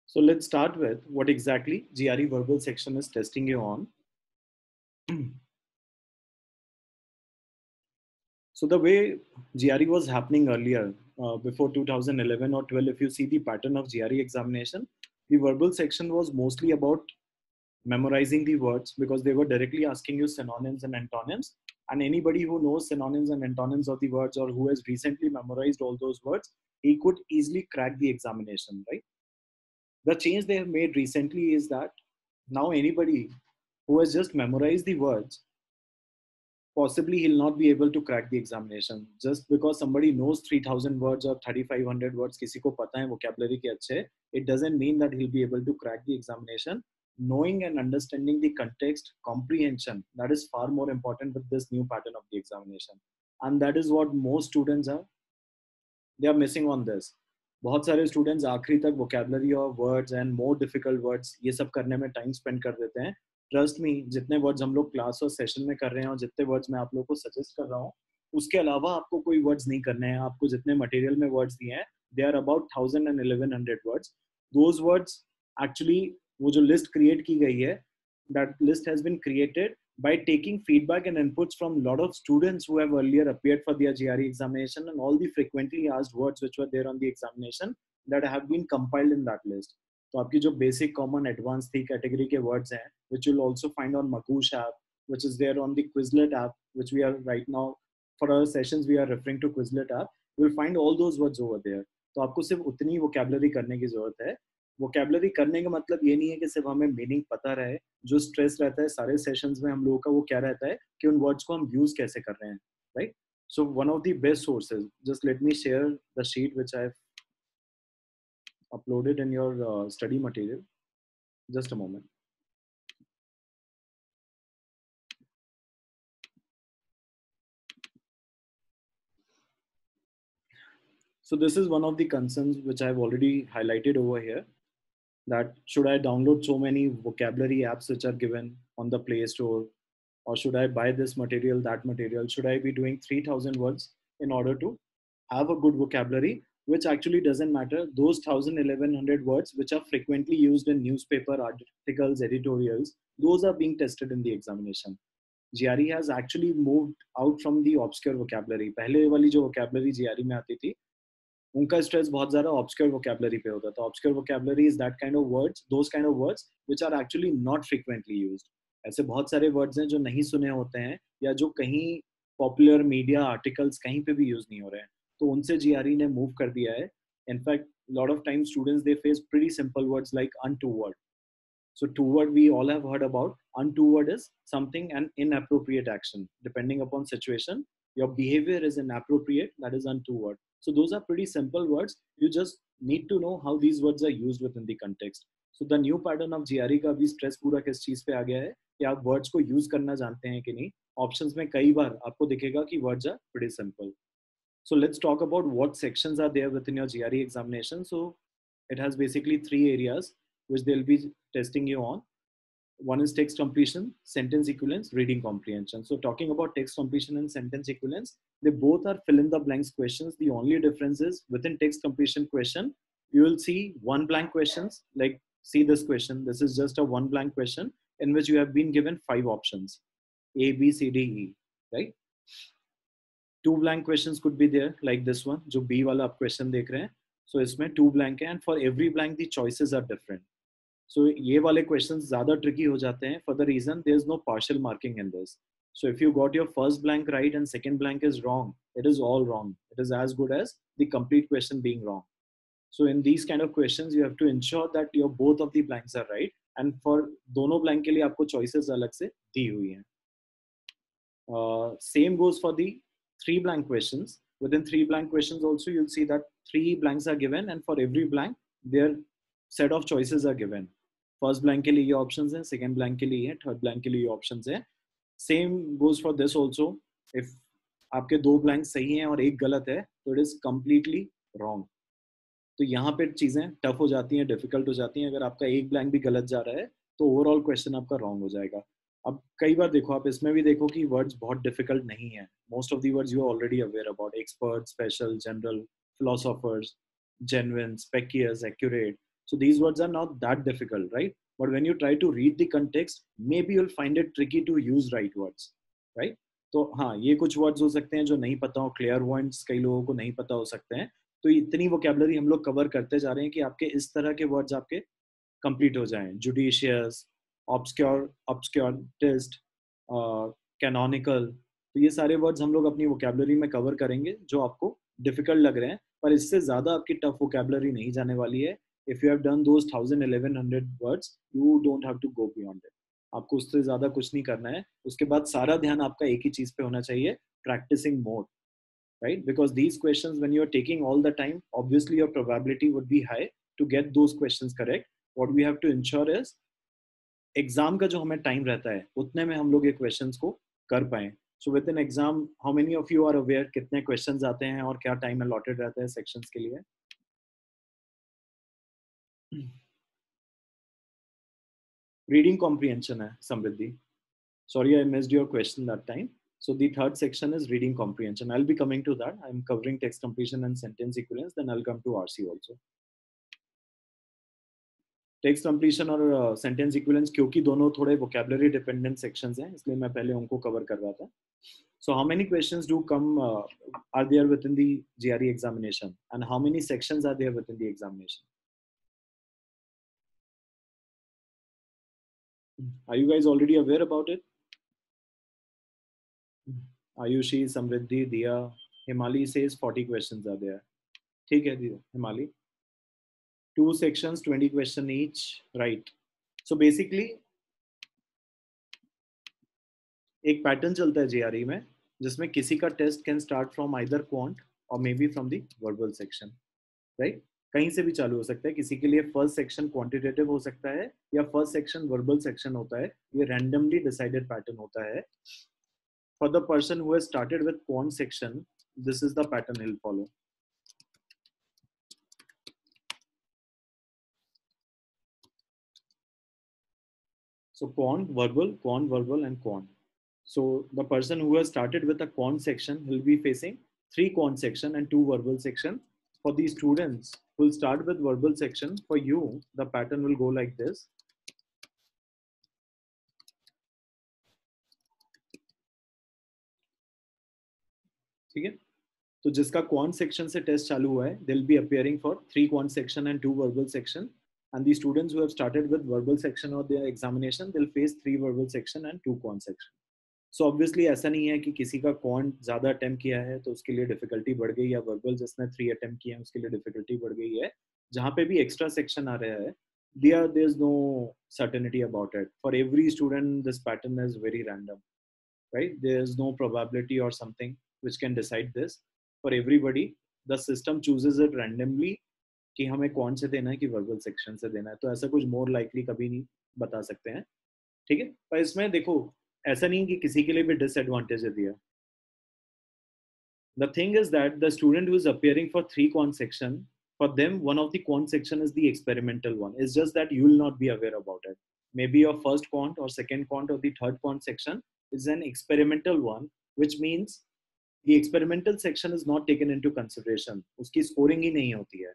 So let's start with what exactly GRE verbal section is testing you on. So the way GRE was happening earlier, before 2011 or 12, if you see the pattern of GRE examination, the verbal section was mostly about memorizing the words because they were directly asking you synonyms and antonyms. And anybody who knows synonyms and antonyms of the words or who has recently memorized all those words, he could easily crack the examination, right? The change they have made recently is that now anybody who has just memorized the words, possibly he'll not be able to crack the examination just because somebody knows 3000 words or 3500 words, किसी को पता है vocabulary के अच्छे, it doesn't mean that he'll be able to crack the examination. Knowing and understanding the context, comprehension, that is far more important with this new pattern of the examination. And that is what most students are, they are missing on this. बहुत सारे students आखिरी तक vocabulary और words and more difficult words ये सब करने में time spend कर देते हैं. ट्रस्ट मी, जितने वर्ड्स हम लोग क्लास और सेशन में कर रहे हैं और जितने वर्ड्स मैं आप लोगों को सजेस्ट कर रहा हूँ, उसके अलावा आपको कोई वर्ड्स नहीं करने हैं. आपको जितने मटेरियल में वर्ड्स दिए हैं, they are about 1000 and 1100 words. Those words actually, वो जो लिस्ट क्रिएट की गई है, that list has been created by taking feedback and inputs from a lot of students who have earlier appeared for their GRE examination and all the frequently asked words which were there on the examination that have been compiled in that list. तो आपकी जो basic, common, advanced थी category के words हैं, which you'll also find on Magoosh app, which is there on the Quizlet app, which we are right now, for our sessions we are referring to Quizlet app. You'll find all those words over there. तो आपको सिर्फ उतनी vocabulary करने की जरूरत है. Vocabulary करने का मतलब ये नहीं है कि सिर्फ हमें मीनिंग पता रहे. जो स्ट्रेस रहता है सारे सेशंस में हम लोगों का, वो क्या रहता है कि उन वर्ड्स को हम यूज कैसे कर रहे हैं, right? So one of the best sources, just let me share the sheet which I have uploaded in your study material. Just a moment. So this is one of the concerns which I've already highlighted over here, that should I download so many vocabulary apps which are given on the Play Store, or should I buy this material, that material? Should I be doing 3000 words in order to have a good vocabulary, which actually doesn't matter. Those 1000, 1100 words, which are frequently used in newspaper articles, editorials, those are being tested in the examination. GRE has actually moved out from the obscure vocabulary. पहले वाली जो vocabulary GRE में आती थी, उनका stress बहुत ज़्यादा obscure vocabulary पे होता था. Obscure vocabulary is that kind of words, those kind of words which are actually not frequently used. ऐसे बहुत सारे वर्ड्स हैं जो नहीं सुने होते हैं या जो कहीं पॉपुलर मीडिया आर्टिकल्स कहीं पे भी यूज नहीं हो रहे हैं, तो उनसे जीआरई ने मूव कर दिया है. In fact lot of time students they face pretty simple words like untoward. So toward, we all have heard about. Untoward is something, an inappropriate action. Depending upon situation, your behavior is inappropriate, that is untoward. So those are pretty simple words. You just need to know how these words are used within the context. So the new pattern of GRE का भी stress पूरा किस चीज पे आ गया है कि आप words को use करना जानते हैं कि नहीं. Options में कई बार आपको दिखेगा कि words are pretty simple. So let's talk about what sections are there within your GRE examination. So it has basically 3 areas which they'll be testing you on. One is text completion, sentence equivalence, reading comprehension. So talking about text completion and sentence equivalence, they both are fill in the blanks questions. The only difference is within text completion question, you will see one blank questions. Like, see this question. This is just a one blank question in which you have been given 5 options, A, B, C, D, E, right? 2 blank questions could be there, like this one, जो B वाला आप question देख रहे हैं. So इसमें 2 blank है, and for every blank the choices are different. So ये वाले questions ज़्यादा tricky हो जाते हैं for the reason there is no partial marking in this. So if you got your first blank right and second blank is wrong, it is all wrong. It is as good as the complete question being wrong. So in these kind of questions, you have to ensure that your both of the blanks are right. And for दोनों blank के लिए आपको choices अलग से दी हुई हैं. Same goes for the 3 blank questions. Within 3 blank questions also, you'll see that 3 blanks are given, and for every blank, their set of choices are given. First blank के लिए ये options हैं, second blank के लिए, third blank के लिए ये options हैं. Same goes for this also. If आपके 2 blanks सही हैं और एक गलत है, तो it is completely wrong. तो यहाँ पे चीज़ें टफ हो जाती हैं, डिफिकल्ट हो जाती हैं. अगर आपका एक ब्लैंक भी गलत जा रहा है, तो ओवरऑल क्वेश्चन आपका रॉन्ग हो जाएगा. अब कई बार देखो, आप इसमें भी देखो कि वर्ड्स बहुत डिफिकल्ट नहीं है. Most of the words you are already aware about. Expert, special, general, philosophers, genuine, specious, accurate. So these words are not that difficult, right? But when you try to read the context, maybe you'll find it tricky to use right words, right? तो हाँ, ये कुछ words हो सकते हैं जो नहीं पता हो, क्लियर वर्ड्स कई लोगों को नहीं पता हो सकते हैं. तो इतनी वोकेबलरी हम लोग कवर करते जा रहे हैं कि आपके इस तरह के वर्ड्स आपके कंप्लीट हो जाएं. Judicious, obscure, obscurist, canonical. तो ये सारे वर्ड्स हम लोग अपनी वोकेबलरी में कवर करेंगे जो आपको डिफिकल्ट लग रहे हैं, पर इससे ज़्यादा आपकी टफ वोकेबलरी नहीं जाने वाली है. If you have done those 1000-1100 words, you don't have to go beyond it. आपको उससे ज़्यादा कुछ नहीं करना है. उसके बाद सारा ध्यान आपका एक ही चीज़ पे होना चाहिए, practising mode, right? Because these questions, when you're taking all the time, obviously your probability would be high to get those questions correct. What we have to ensure is exam का जो हमें टाइम रहता है उतने में हम लोग ये क्वेश्चंस को कर पाएं. So within exam, how many of you are aware कितने क्वेश्चंस आते हैं और क्या टाइम अलॉटेड रहता है सेक्शंस के लिए? रीडिंग कॉम्प्रिहेंशन है समृद्धि. Sorry, I missed your question that time. So the third section is reading comprehension. I'll be coming to that. I'm covering text completion and sentence equivalence. Then I'll come to RC also. Text completion और sentence equivalence क्योंकि दोनों थोड़े vocabulary dependent sections हैं, इसलिए मैं पहले उनको cover कर रहा था. So how many questions do come are there within the GRE examination, and how many sections are there within the examination? Are you guys already aware about it? Ayushi, Samriddhi, Diya, Himali says 40 questions are there. ठीक है Diya, Himali. 2 sections, 20 question each, right? So basically एक pattern चलता है GRE में जिसमें किसी का test can start from either quant or maybe from the verbal section, right? कहीं से भी चालू हो सकता है. किसी के लिए फर्स्ट सेक्शन क्वांटिटेटिव हो सकता है या फर्स्ट सेक्शन वर्बल सेक्शन होता है. ये रैंडमली डिसाइडेड पैटर्न होता है. For the person who has started with quant section, this is the pattern he will follow. So quant, verbal, and quant. So the person who has started with a quant section will be facing 3 quant section and 2 verbal section. For the students who will start with verbal section, for you, the pattern will go like this. ठीक है? तो जिसका quant section से test चालू हुआ है, they'll be appearing for 3 quant section and 2 verbal section. And the students who have started with verbal section or their examination, they'll face 3 verbal section and 2 quant section. So obviously ऐसा नहीं है कि किसी का quant ज़्यादा attempt किया है तो उसके लिए डिफिकल्टी बढ़ गई, या वर्बल जिसने 3 अटेम्प्ट किए हैं उसके लिए डिफिकल्टी बढ़ गई है. जहाँ पे भी एक्स्ट्रा सेक्शन आ रहा है, there is no certainty about it. For every student this pattern is very random, right? There is no probability or something which can decide this. For everybody the system chooses it randomly कि हमें कौन से देना है कि verbal section से देना है. तो ऐसा कुछ मोर लाइकली कभी नहीं बता सकते हैं, ठीक है? पर इसमें देखो ऐसा नहीं कि किसी के लिए भी डिसएडवांटेज है दिया. The thing is that the student who is appearing for 3 quant section, for them one of the quant section is the experimental one. It's just that you will not be aware about it. Maybe your first quant or second quant or the third quant section is an experimental one, which means the experimental section is not taken into consideration. उसकी scoring ही नहीं होती है.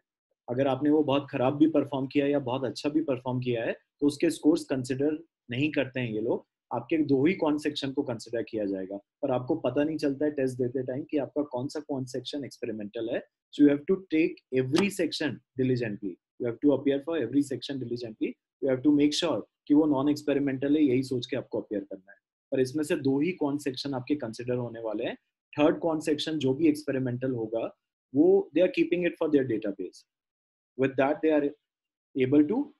अगर आपने वो बहुत खराब भी परफॉर्म किया या बहुत अच्छा भी परफॉर्म किया है तो उसके स्कोर्स कंसिडर नहीं करते हैं ये लोग. आपके 2 ही कौन सेक्शन को कंसिडर किया जाएगा, पर आपको पता नहीं चलता है टेस्ट देते टाइम कि आपका कौन सा कौन सेक्शन एक्सपेरिमेंटल है. So you have to take every section diligently. You have to appear for every section diligently. You have to make sure कि वो नॉन एक्सपेरिमेंटल है, यही सोच के आपको अपीयर करना है. पर इसमें से 2 ही कौन सेक्शन आपके कंसिडर होने वाले हैं. थर्ड कौन सेक्शन जो भी एक्सपेरिमेंटल होगा वो they are keeping it for their database. With that they are able to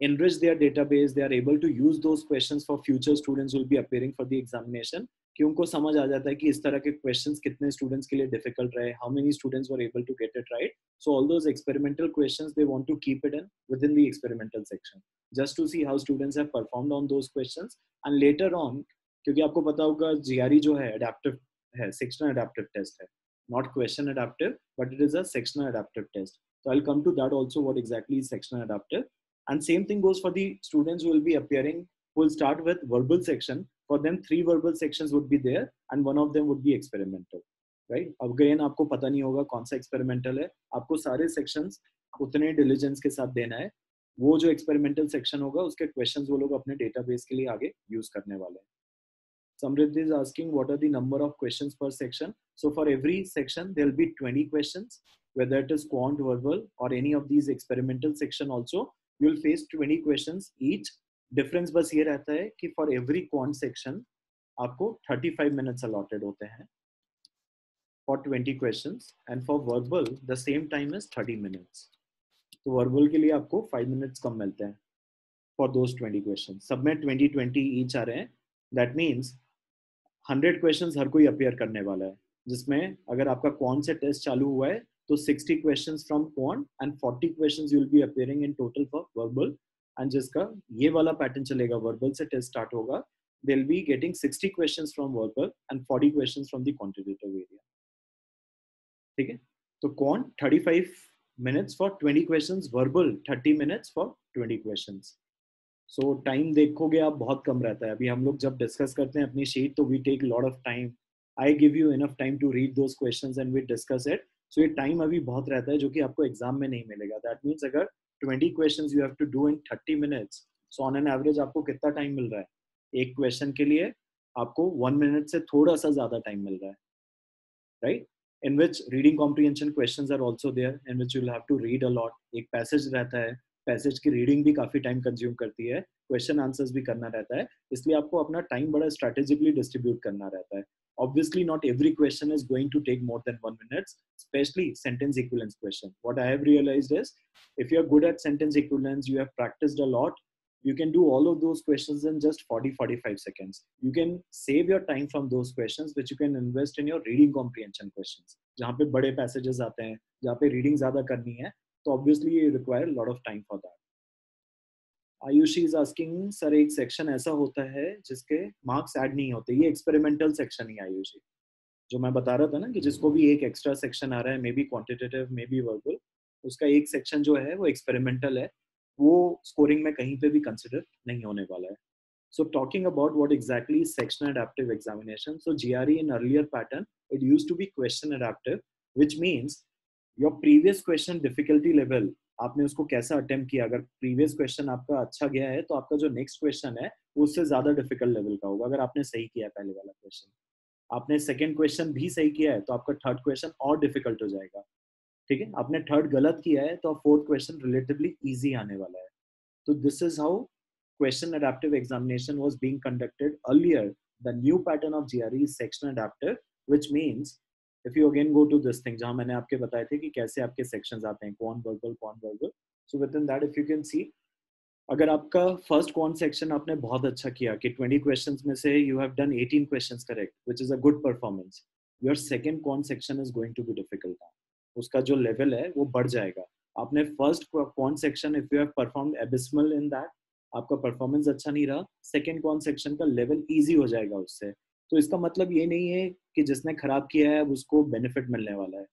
enrich their database. They are able to use those questions for future students who will be appearing for the examination. कि उनको समझ आ जाता है कि इस तरह के questions कितने students के लिए difficult रहे, how many students were able to get it right. So all those experimental questions they want to keep it in within the experimental section, just to see how students have performed on those questions. And later on, क्योंकि आपको पता होगा GRE जो है adaptive है, sectional adaptive test है, not question adaptive, but it is a sectional adaptive test. So I'll come to that also, what exactly is sectional adaptive. And same thing goes for the students who will be appearing, who will start with verbal section. For them 3 verbal sections would be there and one of them would be experimental. Right. Again आपको पता नहीं होगा कौन सा experimental है, आपको सारे sections उतने डिलीजेंस के साथ देना है। वो जो एक्सपेरिमेंटल सेक्शन होगा उसके क्वेश्चंस वो लोग अपने डेटाबेस के लिए आगे यूज करने वाले हैं। Samriddhi is asking what are the number of questions per section. So for every section there will be 20 questions, whether it is quant, verbal or any of these experimental section also you will face 20 questions each. Difference बस ये रहता है कि for every quant section आपको 35 minutes allotted होते हैं for 20 questions, and for verbal the same time is 30 minutes. तो verbal के लिए आपको 5 minutes कम मिलते हैं for those 20 questions. सब में 20-20 each आ रहे हैं. That means 100 क्वेश्चंस हर कोई अपेयर करने वाला है, जिसमें अगर आपका कौन से टेस्ट चालू हुआ है तो 60 क्वेश्चंस फ्रॉम कौन and 40 questions you will B appearing in total for verbal. And जिसका ये वाला पैटर्न चलेगा, वर्बल से टेस्ट स्टार्ट होगा, दे will be getting 60 questions from verbal and 40 questions from the quantitative area. ठीक है, तो कौन 35 minutes for 20 questions, verbal 30 minutes for 20 questions. So time देखोगे आप बहुत कम रहता है। अभी हम लोग जब डिस्कस करते हैं अपनी शीट तो we take lot of time, I give you enough time to read those questions and we discuss it. So ये टाइम अभी बहुत रहता है जो कि आपको एग्जाम में नहीं मिलेगा। दैट मीन्स अगर 20 questions you have to do in 30 minutes, so on an average आपको कितना टाइम मिल रहा है एक क्वेश्चन के लिए? आपको 1 मिनट से थोड़ा सा ज्यादा टाइम मिल रहा है, right? In which reading comprehension questions are also there, in which you'll have to read a lot. एक पैसेज रहता है, पैसेज की रीडिंग भी काफी टाइम कंज्यूम करती है, क्वेश्चन आंसर्स भी करना रहता है, इसलिए आपको अपना टाइम बड़ा स्ट्रेटेजिकली डिस्ट्रीब्यूट करना रहता है। Obviously not every question is going to take more than 1 minute, especially sentence equivalence question. What I have realized is if you are good at sentence equivalence, you have practiced a lot, you can do all of those questions in just 40-45 seconds. You can save your time from those questions which you can invest in your reading comprehension questions, जहाँ पे बड़े passages आते हैं, जहाँ पे reading ज़्यादा करनी है, तो obviously you require a lot of time for that. Ayushi is asking, sir एक सेक्शन ऐसा होता है जिसके मार्क्स ऐड नहीं होते, ये एक्सपेरिमेंटल सेक्शन ही आयुषी, जो मैं बता रहा था ना कि जिसको भी एक एक्स्ट्रा सेक्शन आ रहा है, may be quantitative may be verbal, उसका एक सेक्शन जो है वो एक्सपेरिमेंटल है, वो स्कोरिंग में कहीं पे भी कंसिडर नहीं होने वाला है। So talking about what exactly is section adaptive examination. So GRE in earlier pattern, it used to be question adaptive, which means your previous question difficulty level, आपने उसको कैसा अटेम्प्ट किया। अगर प्रीवियस क्वेश्चन आपका अच्छा गया है तो आपका जो नेक्स्ट क्वेश्चन है वो उससे ज्यादा डिफिकल्ट लेवल का होगा। अगर आपने सही किया पहले वाला क्वेश्चन, आपने सेकंड क्वेश्चन भी सही किया है तो आपका थर्ड क्वेश्चन और डिफिकल्ट हो जाएगा। ठीक है, आपने थर्ड गलत किया है तो फोर्थ क्वेश्चन रिलेटिवली इजी आने वाला है। तो this is how question adaptive examination was being conducted earlier. The new pattern of GRE is section adaptive, which means if you again go to this thing जहाँ मैंने आपके बताए थे कि कैसे आपके sections आते हैं, quant verbal. So within that if you can see, अगर आपका फर्स्ट क्वांट सेक्शन आपने बहुत अच्छा किया कि 20 क्वेश्चंस में से you have done 18 questions correct, which is a good performance, your second quant section is going to be difficult. उसका जो लेवल है वो बढ़ जाएगा। आपने first quant section if you have performed abysmal in that, आपका परफॉर्मेंस अच्छा नहीं रहा, सेकंड क्वांट सेक्शन का लेवल इजी हो जाएगा उससे। तो इसका मतलब ये नहीं है कि जिसने खराब किया है उसको बेनिफिट मिलने वाला है,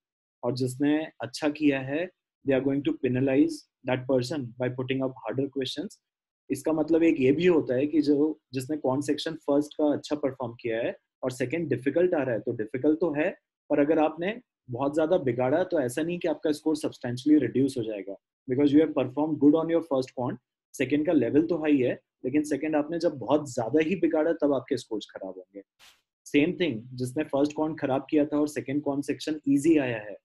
और जिसने अच्छा किया है they are going to penalize that person by putting up harder questions. इसका मतलब एक ये भी होता है कि जो जिसने कौन सेक्शन फर्स्ट का अच्छा परफॉर्म किया है और सेकंड डिफिकल्ट आ रहा है, तो डिफिकल्ट तो है, पर अगर आपने बहुत ज्यादा बिगाड़ा तो ऐसा नहीं कि आपका स्कोर सब्सटेंशियली रिड्यूस हो जाएगा, because you have perform good on your first quant, second का लेवल तो हाई है, लेकिन सेकंड आपने जब बहुत ज्यादा ही बिगाड़ा तब आपके स्कोर्स खराब होंगे। सेम थिंग, जिसने फर्स्ट क्वांट खराब किया था और सेकंड क्वांट सेक्शन इजी आया है,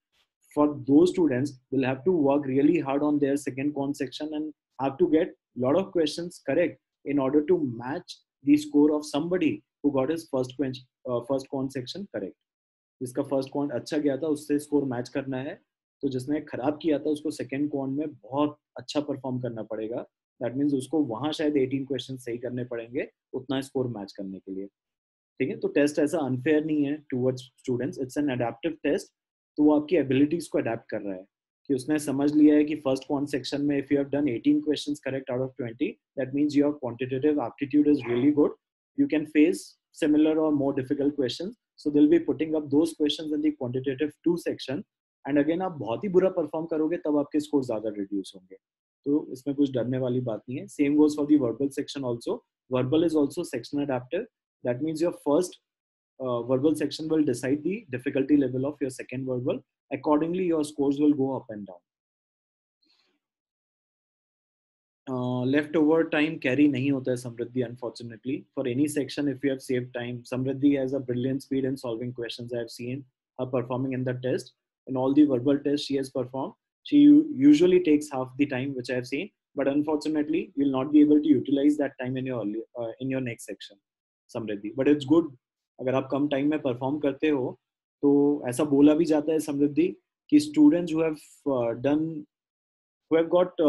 for those students will have to work really hard on their second quant section and have to get a lot of questions correct in order to match the score of somebody who got his first quant section correct. जिसका first quant अच्छा गया था उससे score match करना है, तो जिसने खराब किया था उसको सेकंड क्वांट में बहुत अच्छा परफॉर्म करना पड़ेगा। दैट मीन्स उसको वहां शायद 18 क्वेश्चन सही करने पड़ेंगे उतना स्कोर मैच करने के लिए। ठीक है, तो टेस्ट ऐसा अनफेयर नहीं है towards students, it's an adaptive test. तो वो आपकी एबिलिटीज को अडेप्ट कर रहा है कि उसने समझ लिया है कि फर्स्ट क्वांट सेक्शन में if you have done 18 questions correct out of 20, that means your quantitative aptitude is really good, you can face similar or more difficult questions, so they will be putting up those questions in the quantitative 2 section, and again आप बहुत ही बुरा perform करोगे तब आपके score ज्यादा reduce होंगे। तो इसमें कुछ डरने वाली बात नहीं है। Same goes for the verbal section also, verbal is also section adaptive, that means your first verbal section will decide the difficulty level of your second verbal. Accordingly, your scores will go up and down. Leftover time carry नहीं होता है समृद्धि, unfortunately. For any section, if you have saved time, Samriddhi has a brilliant speed in solving questions. I have seen her performing in the test. In all the verbal tests she has performed, she usually takes half the time, which I have seen. But unfortunately, you will not be able to utilize that time in your next section, Samriddhi. But it's good. अगर आप कम time में perform करते हो तो ऐसा बोला भी जाता है समृद्धि कि students who have got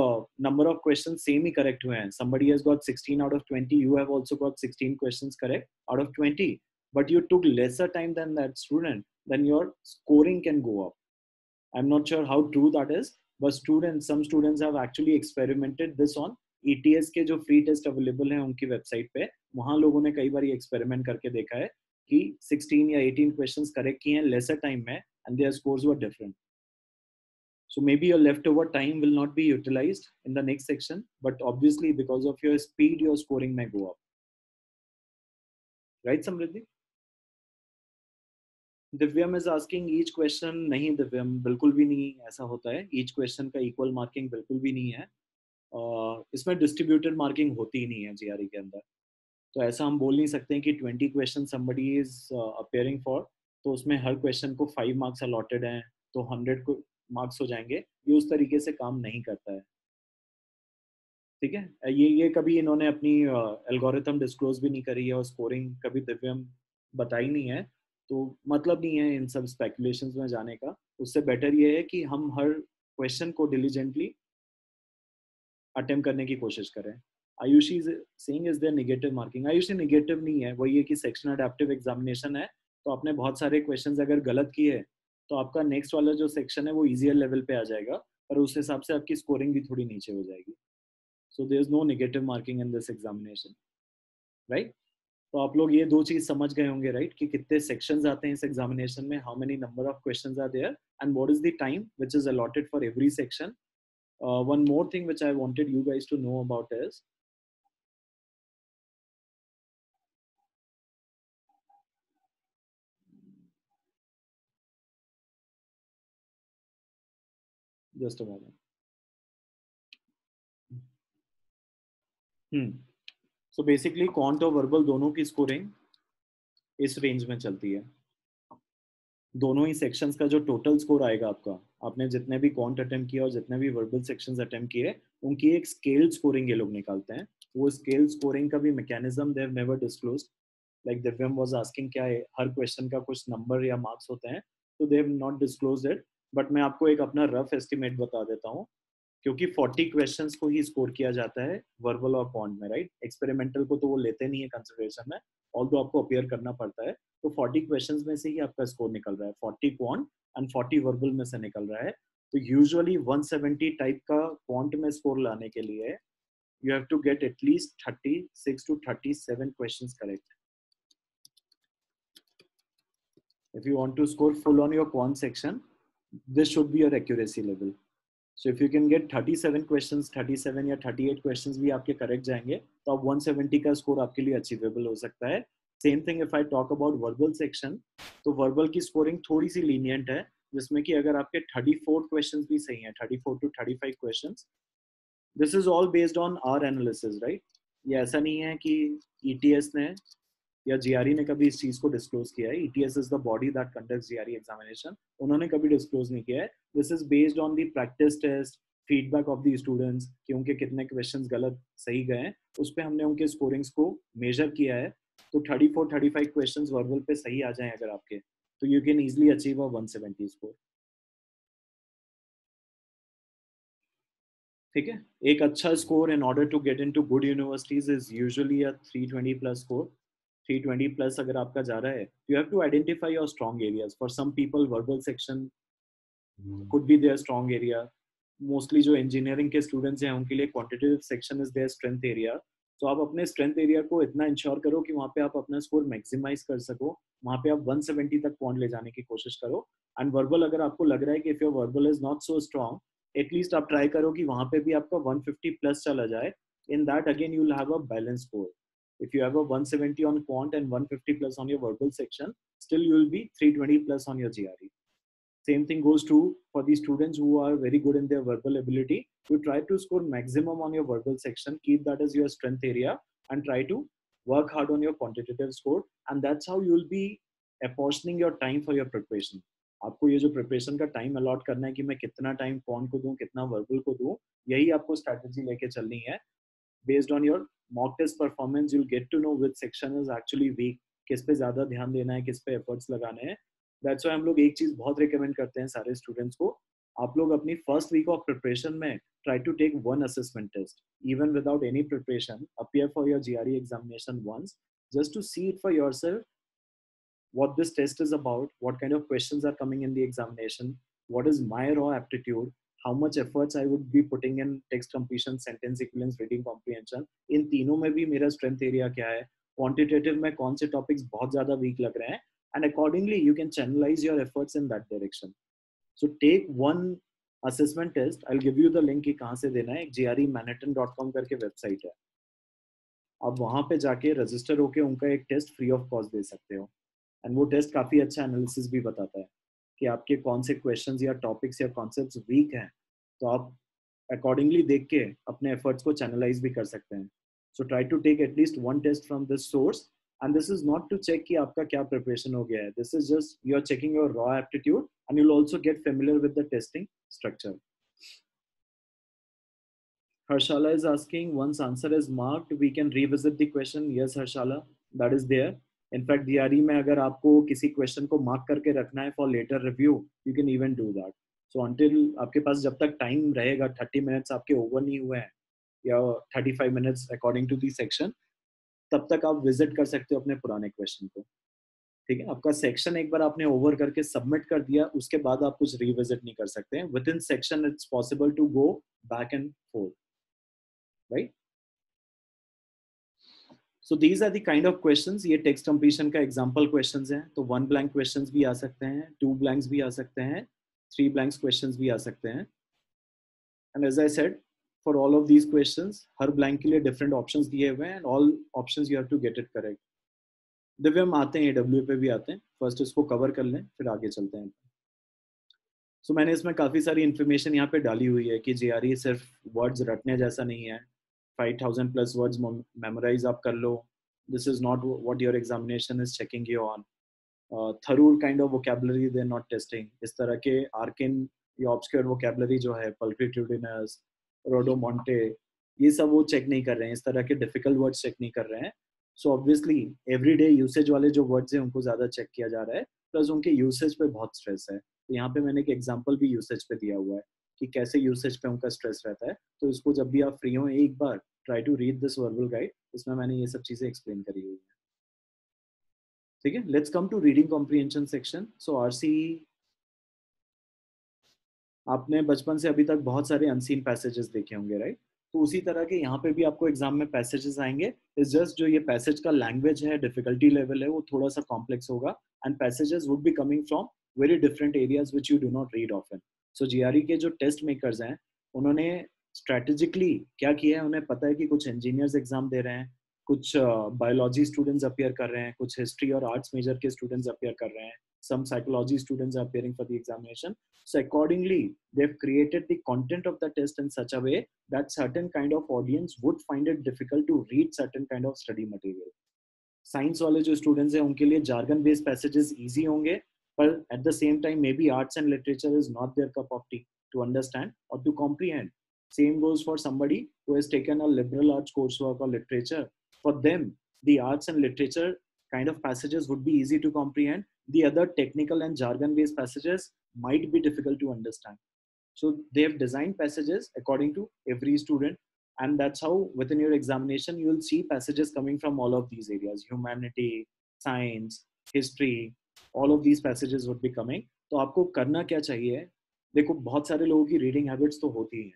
number of questions same he correct हुए हैं. Somebody has got 16 out of 20. You have also got 16 questions correct out of 20. But you took lesser time than that student. Then your scoring can go up. I'm not sure how true that is. But some students have actually experimented this on ETS के जो free test available हैं उनकी website पे. वहाँ लोगों ने कई बार ये experiment करके देखा है कि 16 या 18 questions correct किए हैं lesser time में and their scores were different. So maybe your leftover time will not be utilized in the next section, but obviously because of your speed, your scoring may go up. Right, Samriddhi? Divyam is asking each question. नहीं Divyam, बिल्कुल भी नहीं ऐसा होता है. Each question का equal marking बिल्कुल भी नहीं है. इसमें distributed marking होती ही नहीं है GRE के अंदर. तो ऐसा हम बोल नहीं सकते हैं कि 20 questions somebody is appearing for, तो उसमें हर question को 5 marks allotted हैं, तो 100 मार्क्स हो जाएंगे. ये उस तरीके से काम नहीं करता है. ठीक है, ये कभी इन्होंने अपनी एल्गोरिथम डिस्क्लोज भी नहीं करी है और स्कोरिंग कभी दिव्यम बताई नहीं है, तो मतलब नहीं है इन सब स्पेकुलेशंस में जाने का. उससे बेटर ये है कि हम हर क्वेश्चन को डिलीजेंटली अटेम्प्ट करने की कोशिश करें. Ayushi saying is there negative marking. Ayushi negative नहीं है, वही है कि सेक्शन अडेप्टिव एग्जामिनेशन है, तो आपने बहुत सारे क्वेश्चंस अगर गलत किए तो आपका नेक्स्ट वाला जो सेक्शन है वो इजियर लेवल पे आ जाएगा और उस हिसाब से आपकी स्कोरिंग भी थोड़ी नीचे हो जाएगी. So there is no negative marking in this examination, right. तो आप लोग ये दो चीज समझ गए होंगे, राइट, कि कितने सेक्शंस आते हैं इस एग्जामिनेशन में, how many number of questions are there and what is the time which is allotted for every section. One more thing which I wanted you guys to know about is just a moment. So basically quant और verbal दोनों की scoring इस range में चलती है. दोनों ही sections का जो टोटल स्कोर आएगा आपका, आपने जितने भी क्वांट अटेम्प्ट किया और जितने भी वर्बल सेक्शंस अटेम्प्ट किए, उनकी एक स्केल स्कोरिंग ये लोग निकालते हैं. वो स्केल स्कोरिंग का भी mechanism they have never disclosed. Like Divyam was asking क्या है, हर क्वेश्चन का कुछ नंबर या मार्क्स होते हैं, तो they have not disclosed it. But मैं आपको एक अपना रफ एस्टिमेट बता देता हूँ, क्योंकि 40 क्वेश्चंस को ही स्कोर किया जाता है वर्बल और क्वांट में, राइट. एक्सपेरिमेंटल को तो वो लेते नहीं है कंसिडरेशन में, ऑल्दो आपको अपीयर करना पड़ता है. तो 40 क्वेश्चंस में से ही आपका स्कोर निकल रहा है, 40 क्वांट एंड 40 वर्बल में से निकल रहा है. तो यूजुअली 170 टाइप का क्वांट में स्कोर लाने के लिए you have to get at least 36 to 37 questions correct. If you want to score full on your quant section, this should be your accuracy level. So if you can get 37 questions, 37 या 38 questions भी आपके correct जाएंगे, तो आप 170 का score आपके लिए achievable हो सकता है. Same thing if I talk about verbal section, तो verbal की scoring थोड़ी सी lenient है, जिसमें कि अगर आपके 34 questions भी सही हैं, 34 to 35 questions, this is all based on our analysis, right? ये ऐसा नहीं है कि ETS ने या GRE ने कभी इस चीज को डिस्क्लोज किया है. ETS is the body that conducts GRE examination. उन्होंने कभी डिस्क्लोज नहीं किया है. This is based on the practice test, feedback of the students, कि उनके कितने क्वेश्चंस गलत सही गए हैं, उस पे हमने उनके स्कोरिंग्स को मेजर किया है. तो 34-35 क्वेश्चंस वर्बल पे सही आ जाएं अगर आपके, तो you can easily achieve a 170 score. ठीक है, एक अच्छा score in order to get into good universities is usually a 320 plus score. 320 plus अगर आपका जा रहा है, you have to identify your strong areas. For some people verbal section could be their strong area. Mostly जो engineering के students हैं उनके लिए quantitative section is their strength area. तो आप अपने स्ट्रेंथ एरिया को इतना इंश्योर करो कि वहाँ पे आप अपना स्कोर मैक्सिमाइज कर सको. वहाँ पे आप 170 तक पॉइंट ले जाने की कोशिश करो. एंड वर्बल अगर आपको लग रहा है कि if your verbal is not so strong, at least आप ट्राई करो कि वहाँ पे भी आपका 150 प्लस चला जाए. In that again you will have a balance score. If you have a 170 on quant and 150 plus on your verbal section, still you will be 320 plus on your GRE. Same thing goes true for the students who are very good in their verbal ability. You try to score maximum on your verbal section, keep that as your strength area, and try to work hard on your quantitative score. And that's how you will be apportioning your time for your preparation. आपको ये जो preparation का time allot करना है कि मैं कितना time कौन को दूं, कितना वर्बल को दूं, यही आपको स्ट्रैटेजी लेके चलनी है. Based on your mock test performance you will get to know which section is actually weak, किस पे ज्यादा ध्यान देना है, किस पे एफर्ट्स लगाने हैं. दैट्स व्हाई हम लोग एक चीज बहुत रिकमेंड करते हैं सारे स्टूडेंट्स को. आप लोग अपनी फर्स्ट वीक ऑफ प्रिपरेशन में try to take one assessment test, even without any preparation. Appear for your GRE examination once, just to see it for yourself, what this test is about, what kind of questions are coming in the examination, what is my raw aptitude, how much efforts I would be putting in text completion, sentence equivalence, reading comprehension. इन तीनों में भी मेरा strength area क्या है, quantitative में कौन से topics बहुत ज़्यादा weak लग रहे हैं, and accordingly you can channelize your efforts in that direction. So take one assessment test. I'll give you the link कि कहाँ से देना है. एक gremanhattan.com करके वेबसाइट है, आप वहाँ पे जाके रजिस्टर होके उनका एक टेस्ट फ्री ऑफ कॉस्ट दे सकते हो. एंड वो टेस्ट काफ़ी अच्छा एनालिसिस भी बताता है कि आपके कौन से क्वेश्चंस या टॉपिक्स या कॉन्सेप्ट्स वीक हैं, तो आप अकॉर्डिंगली देख के अपने एफर्ट्स को चैनलाइज भी कर सकते हैं. So try to take at least one test from this source. And this is not to check कि आपका क्या preparation हो गया है. This is just you are checking your raw aptitude, and you'll also get familiar with the testing structure. Harshala is asking, once answer is marked, we can revisit the question. Yes, Harshala, that is there. In fact, DRE में अगर आपको किसी question को mark करके रखना है for later review, you can even do that. So until आपके पास जब तक time रहेगा, 30 minutes आपके over नहीं हुए हैं या 35 minutes according to the section, तब तक आप विजिट कर सकते हो अपने पुराने क्वेश्चन को. ठीक है, आपका सेक्शन एक बार आपने ओवर करके सबमिट कर दिया, उसके बाद आप कुछ रिविजिट नहीं कर सकते. Within section it's possible to go back and forth, right. So these are the kind of questions. ये टेक्स्ट कंप्लीशन का एग्जांपल क्वेश्चंस हैं. तो 1 ब्लैंक क्वेश्चंस भी आ सकते हैं, 2 ब्लैंक्स भी आ सकते हैं, 3 ब्लैंक्स क्वेश्चंस भी आ सकते हैं. And as I said, for all of these questions, हर blank के लिए different options दिए हुए हैं, and all options you have to get it correct. दिव्यम आते हैं, AW पे भी आते हैं. फर्स्ट इसको कवर कर लें, फिर आगे चलते हैं. सो मैंने इसमें काफ़ी सारी इन्फॉर्मेशन यहाँ पे डाली हुई है कि GRE सिर्फ वर्ड्स रटने जैसा नहीं है. 5000 प्लस वर्ड्स मेमोराइज आप कर लो. This is not what your examination is checking you on. Through kind of vocabulary they are not testing. इस तरह के आर्किन या ऑब्सक्योर वोकैबुलरी जो है, पल्क्रिट्यूडिनस, रोडोमोंटे, ये सब वो चेक नहीं कर रहे हैं. इस तरह के डिफिकल्ट वर्ड्स चेक नहीं कर रहे हैं. सो ऑब्वियसली एवरीडे यूसेज वाले जो वर्ड्स हैं उनको ज़्यादा चेक किया जा रहा है, प्लस उनके यूसेज पे बहुत स्ट्रेस है. तो यहाँ पे मैंने एक एग्जांपल भी यूसेज पे दिया हुआ है कि कैसे यूसेज पे उनका स्ट्रेस रहता है. तो इसको जब भी आप फ्री हो, एक बार try to read this verbal guide. इसमें मैंने ये सब चीज़ें एक्सप्लेन करी हुई है. ठीक है, let's come to reading comprehension section. So RC, आपने बचपन से अभी तक बहुत सारे अनसीन पैसेजेस देखे होंगे, राइट. तो उसी तरह के यहाँ पे भी आपको एग्जाम में पैसेजेस आएंगे. इस जस्ट जो ये पैसेज का लैंग्वेज है, डिफिकल्टी लेवल है, वो थोड़ा सा कॉम्प्लेक्स होगा. And passages would be coming from very different areas which you do not read often. So GRE के जो टेस्ट मेकर्स हैं, उन्होंने स्ट्रेटेजिकली क्या किया है, उन्हें पता है कि कुछ इंजीनियर्स एग्जाम दे रहे हैं, कुछ बायोलॉजी स्टूडेंट्स अपीयर कर रहे हैं, कुछ हिस्ट्री और आर्ट्स मेजर के स्टूडेंट्स अपीयर कर रहे हैं, some psychology students are appearing for the examination. So accordingly, they've created the content of the test in such a way that certain kind of audience would find it difficult to read certain kind of study material. Science वाले जो students हैं, उनके लिए jargon based passages easy होंगे, पर at the same time maybe arts and literature is not their cup of tea to understand or to comprehend. Same goes for somebody who has taken a liberal arts coursework or literature. For them, the arts and literature kind of passages would be easy to comprehend. The other technical and jargon based passages might be difficult to understand. So they have designed passages according to every student, and that's how within your examination you will see passages coming from all of these areas: humanity, science, history. All of these passages would be coming. तो आपको करना क्या चाहिए? देखो, बहुत सारे लोगों की रीडिंग हैबिट्स तो होती हैं.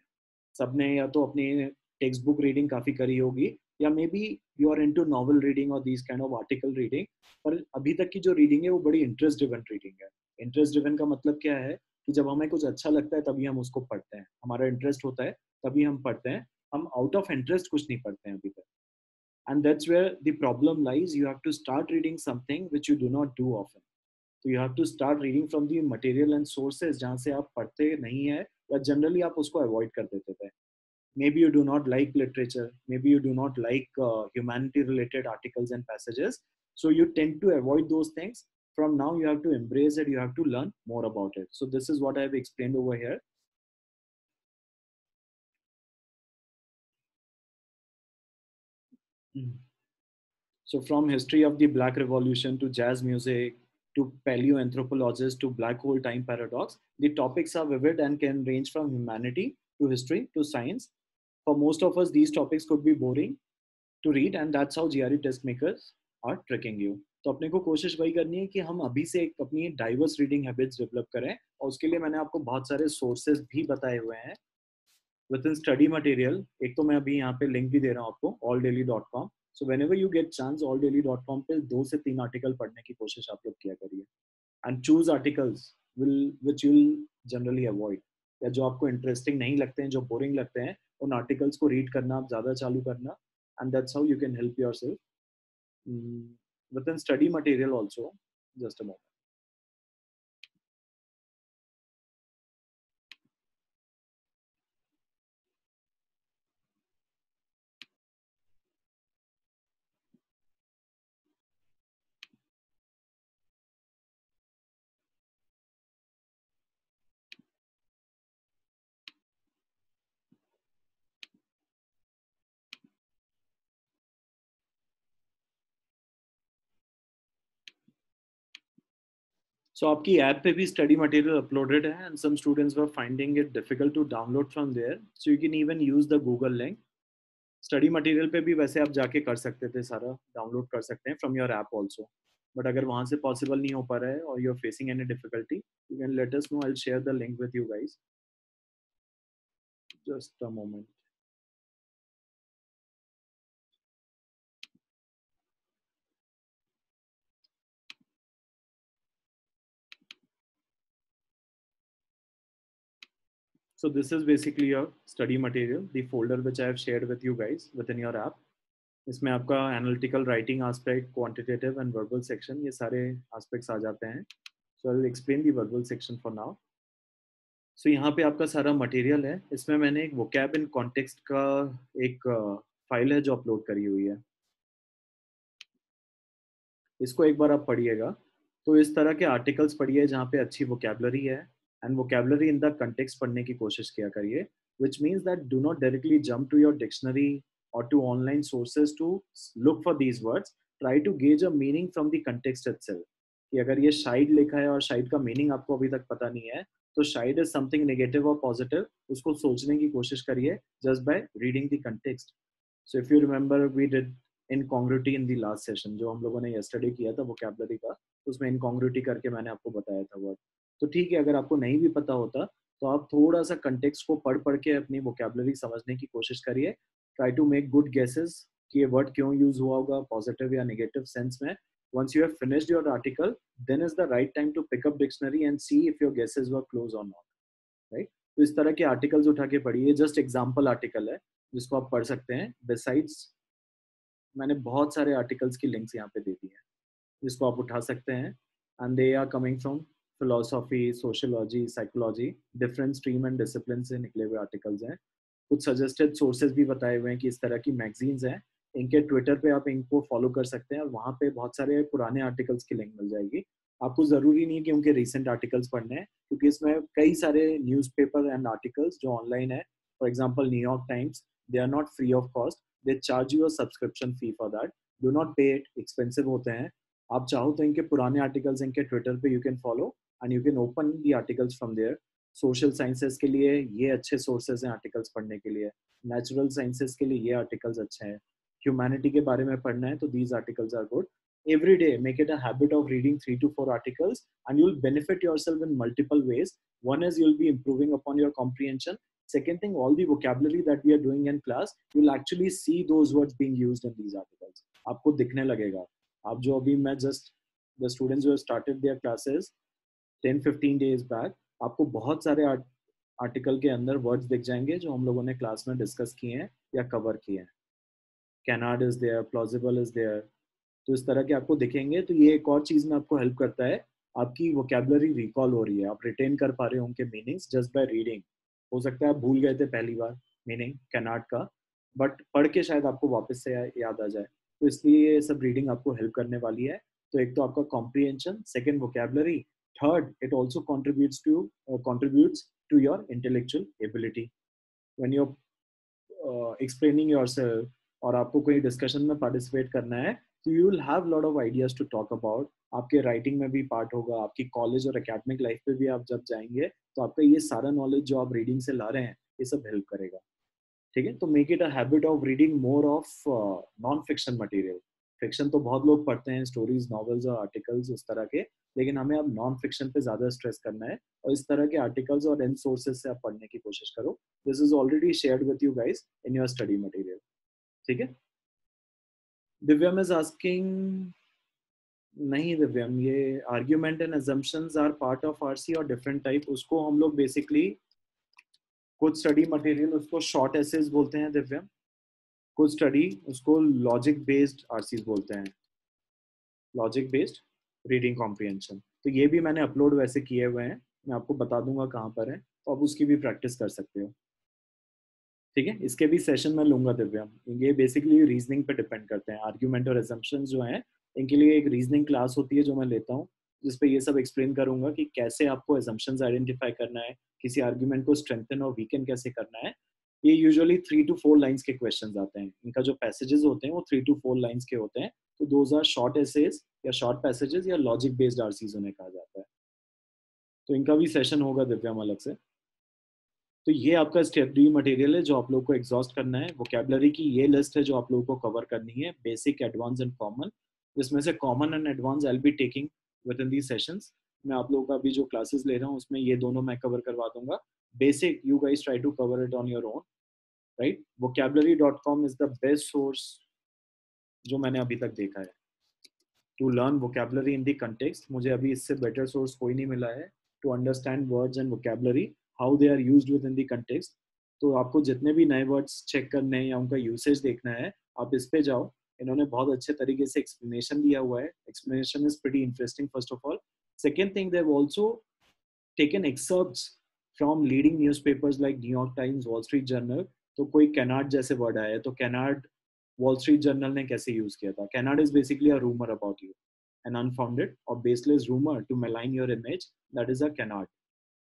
सबने या तो अपनी टेक्स्ट बुक रीडिंग काफ़ी करी होगी, या maybe you are into novel reading or these kind of article reading. पर अभी तक की जो रीडिंग है वो बड़ी इंटरेस्ट ड्रिवन रीडिंग है. इंटरेस्ट ड्रिवन का मतलब क्या है कि जब हमें कुछ अच्छा लगता है तभी हम उसको पढ़ते हैं, हमारा इंटरेस्ट होता है तभी हम पढ़ते हैं. हम आउट ऑफ इंटरेस्ट कुछ नहीं पढ़ते हैं अभी तक. And that's where the problem lies. You have to start reading something which you do not do often. So you have to start reading from the material and sources जहाँ से आप पढ़ते नहीं है या जनरली आप उसको अवॉइड कर देते थे. Maybe you do not like literature, maybe you do not like humanity related articles and passages, so you tend to avoid those things. From now you have to embrace it, you have to learn more about it. So this is what I have explained over here. So from history of the black revolution to jazz music to paleoanthropologists to black hole time paradox, the topics are vivid and can range from humanity to history to science. For most of us these topics could be boring to read, and that's how GRE test makers are tricking you. तो अपने को कोशिश वही करनी है कि हम अभी से एक अपनी डाइवर्स रीडिंग हैबिट्स डेवलप करें, और उसके लिए मैंने आपको बहुत सारे सोर्सेज भी बताए हुए हैं विद इन स्टडी मटेरियल. एक तो मैं अभी यहाँ पे लिंक भी दे रहा हूँ आपको, alldaily.com. So when ever you get chance alldaily.com पे 2 से 3 आर्टिकल पढ़ने की कोशिश आप लोग किया करिए, and choose articles will which you'll generally avoid, या जो आपको इंटरेस्टिंग नहीं लगते हैं, जो बोरिंग लगते हैं, उन आर्टिकल्स को रीड करना आप ज़्यादा चालू करना. And that's how you can help yourself within study material also. Just a moment. So आपकी ऐप पे भी स्टडी मटेरियल अपलोडेड है, and some students were finding it difficult to download from there, so you can even use the Google link. Study material पे भी वैसे आप जाके कर सकते थे, सारा डाउनलोड कर सकते हैं from your app also. But अगर वहाँ से पॉसिबल नहीं हो पा रहा है और you are facing any difficulty, you can let us know. I will share the link with you guys. Just a moment. So this is basically your study material, the folder which I have shared with you guys within your app. इसमें आपका analytical writing aspect, quantitative and verbal section, ये सारे aspects आ जाते हैं. So I will explain the verbal section for now. So यहाँ पे आपका सारा मटेरियल है. इसमें मैंने एक वोकैब इन कॉन्टेक्स्ट का एक फाइल है जो अपलोड करी हुई है. इसको एक बार आप पढ़िएगा. तो इस तरह के आर्टिकल्स पढ़िए जहाँ पे अच्छी वोकैबलरी है, and vocabulary in the context पढ़ने की कोशिश किया करिए, which means that do not directly jump to your dictionary or to online sources to look for these words. Try to gauge a meaning from the context itself. कि अगर ये शायद लिखा है और शायद का मीनिंग आपको अभी तक पता नहीं है, तो शायद is something negative or positive, उसको सोचने की कोशिश करिए just by reading the context. So if you remember we did incongruity in the last session, जो हम लोगों ने यस्टरडे किया था वोकैबुलरी का, तो उसमें इनकॉन्ग्रुइटी करके मैंने आपको बताया था वर्ड. तो ठीक है, अगर आपको नहीं भी पता होता तो आप थोड़ा सा कंटेक्स्ट को पढ़ पढ़ के अपनी वोकैबुलरी समझने की कोशिश करिए. Try to make good guesses कि ये वर्ड क्यों यूज हुआ होगा, पॉजिटिव या नेगेटिव सेंस में. Once you have finished your article, then is the right time to pick up dictionary and see if your guesses were close or not. Right? तो इस तरह के आर्टिकल्स उठा के पढ़िए. जस्ट एग्जाम्पल आर्टिकल है जिसको आप पढ़ सकते हैं. बिसाइड्स मैंने बहुत सारे आर्टिकल्स की लिंक्स यहाँ पे दे दी हैं जिसको आप उठा सकते हैं, and they are coming from philosophy, sociology, psychology, different stream and discipline से निकले हुए आर्टिकल्स हैं. कुछ सजेस्टेड सोर्सेज भी बताए हुए हैं कि इस तरह की मैगजीन्स हैं, इनके ट्विटर पे आप इनको फॉलो कर सकते हैं, और वहाँ पे बहुत सारे पुराने आर्टिकल्स की लिंक मिल जाएगी. आपको ज़रूरी नहीं है कि उनके रिसेंट आर्टिकल्स पढ़ने हैं, क्योंकि इसमें कई सारे न्यूज़पेपर एंड आर्टिकल्स जो ऑनलाइन है. For example New York Times, they are not free of cost, they charge you a subscription fee for that. Do not pay it, expensive होते हैं. आप चाहो तो इनके पुराने आर्टिकल्स इनके ट्विटर पे you can follow, and you can open the articles from there. Social sciences के लिए ये अच्छे सोर्सेज हैं आर्टिकल्स पढ़ने के लिए. नेचुरल साइंसेस के लिए ये आर्टिकल्स अच्छे हैं. ह्यूमैनिटी के बारे में पढ़ना है तो these articles are good. Every day, make it a habit of reading 3 to 4 articles, and you'll benefit yourself in multiple ways. One is you'll be improving upon your comprehension. Second thing, all the vocabulary that we are doing in class, you'll actually see those words being used in these articles. आपको दिखने लगेगा. आप जो अभी मैं just the students who have started their classes 10-15 days back, आपको बहुत सारे आर्टिकल के अंदर वर्ड्स दिख जाएंगे जो हम लोगों ने क्लास में डिस्कस किए हैं या कवर किए हैं. Canard is there, plausible is there, तो इस तरह के आपको दिखेंगे। तो ये एक और चीज में आपको हेल्प करता है, आपकी वोकेबलरी रिकॉल हो रही है, आप रिटेन कर पा रहे हो उनके मीनिंग्स जस्ट बाय रीडिंग। हो सकता है आप भूल गए थे पहली बार मीनिंग कैनाड का, बट पढ़ के शायद आपको वापस से याद आ जाए। तो इसलिए ये सब रीडिंग आपको हेल्प करने वाली है। तो एक तो आपका comprehension, second vocabulary, third it also contributes to your intellectual ability when you're explaining yourself, और आपको कोई डिस्कशन में पार्टिसिपेट करना है, तो you will have lot of ideas to talk about. आपके राइटिंग में भी पार्ट होगा, आपकी कॉलेज और एकेडमिक लाइफ पे भी आप जब जाएंगे तो आपका ये सारा नॉलेज जो आप रीडिंग से ला रहे हैं ये सब हेल्प करेगा। ठीक है, तो make it a habit of reading more of non fiction material. Fiction तो बहुत लोग पढ़ते हैं, स्टोरीज, नॉवेल्स और आर्टिकल्स उस तरह के, लेकिन हमें अब नॉन फिक्शन पे ज्यादा स्ट्रेस करना है, और इस तरह के आर्टिकल्स और एंड सोर्सेज से आप पढ़ने की कोशिश करो। This is already shared with you guys in your study material. ठीक है, दिव्यम इज आस्किंग, नहीं दिव्यम, ये argument and assumptions are part of RC और डिफरेंट टाइप, उसको हम लोग बेसिकली कुछ स्टडी मटेरियल उसको शॉर्ट एसेज बोलते हैं दिव्यम, कुछ स्टडी उसको लॉजिक बेस्ड आरसीज बोलते हैं, लॉजिक बेस्ड रीडिंग कॉम्प्रिहेंशन। तो ये भी मैंने अपलोड वैसे किए हुए हैं, मैं आपको बता दूंगा कहाँ पर है, तो आप उसकी भी प्रैक्टिस कर सकते हो। ठीक है, इसके भी सेशन में लूंगा दिव्यम, ये बेसिकली रीजनिंग पे डिपेंड करते हैं। आर्ग्यूमेंट और assumptions जो हैं इनके लिए एक रीजनिंग क्लास होती है जो मैं लेता हूँ, जिसपे ये सब एक्सप्लेन करूंगा कि कैसे आपको assumptions आइडेंटिफाई करना है, किसी आर्ग्यूमेंट को स्ट्रेंथन और वीकन कैसे करना है। ये यूजुअली 3 to 4 लाइन्स के क्वेश्चंस आते हैं, इनका जो पैसेजेस होते हैं वो 3 to 4 लाइन्स के होते हैं। तो दोज आर शॉर्ट एसेज या शॉर्ट पैसेजेस या लॉजिक बेस्ड आरसीज उन्हें कहा जाता है। तो इनका भी सेशन होगा दिव्यम अलग से। तो ये आपका स्टडी मटेरियल है जो आप लोग को एग्जॉस्ट करना है। वोकेबलरी की ये लिस्ट है जो आप लोगों को कवर करनी है, बेसिक, एडवांस एंड कॉमन, जिसमें से common and advance I will be taking with in the sessions. मैं आप लोगों का अभी जो क्लासेस ले रहा हूँ उसमें ये दोनों मैं कवर करवा दूंगा। Basic you guys try to cover it on your own, right. vocabulary.com is the best source जो मैंने अभी तक देखा है to learn vocabulary in the context. मुझे अभी इससे बेटर सोर्स कोई नहीं मिला है to understand words and vocabulary, how they are used within the context. तो आपको जितने भी नए वर्ड्स चेक करने हैं या उनका यूसेज देखना है, आप इस पे जाओ। इन्होंने बहुत अच्छे तरीके से एक्सप्लेनेशन दिया हुआ है, explanation is pretty interesting first of all. Second thing, they have also taken excerpts from leading newspapers like New York Times, Wall Street Journal। तो कोई कैनाड जैसे वर्ड आया है तो कैनाड वॉल स्ट्रीट जर्नल ने कैसे यूज किया था। Canard is basically a rumour about you, an unfounded or baseless rumour to malign your image, that is a canard.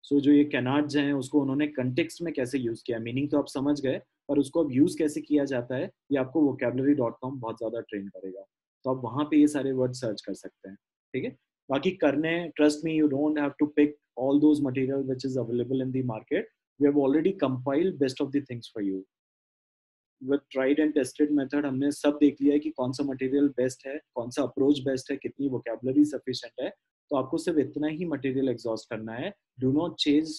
So जो ये कैनाड्स हैं उसको उन्होंने कंटेक्स्ट में कैसे यूज किया, मीनिंग तो आप समझ गए, पर उसको अब यूज कैसे किया जाता है ये आपको vocabulary.com बहुत ज्यादा ट्रेन करेगा। तो आप वहां पे ये सारे वर्ड सर्च कर सकते हैं। ठीक है, बाकी करने, trust me, you don't have to pick all those material which is available in the market. We have already compiled best of the things for you with tried and tested method। हमने सब देख लिया है कि कौन सा material best है, कौन सा अप्रोच बेस्ट है, कितनी वोकेबलरी सफिशिएंट है। तो आपको सिर्फ इतना ही मटेरियल एग्जॉस्ट करना है। डू नॉट चेज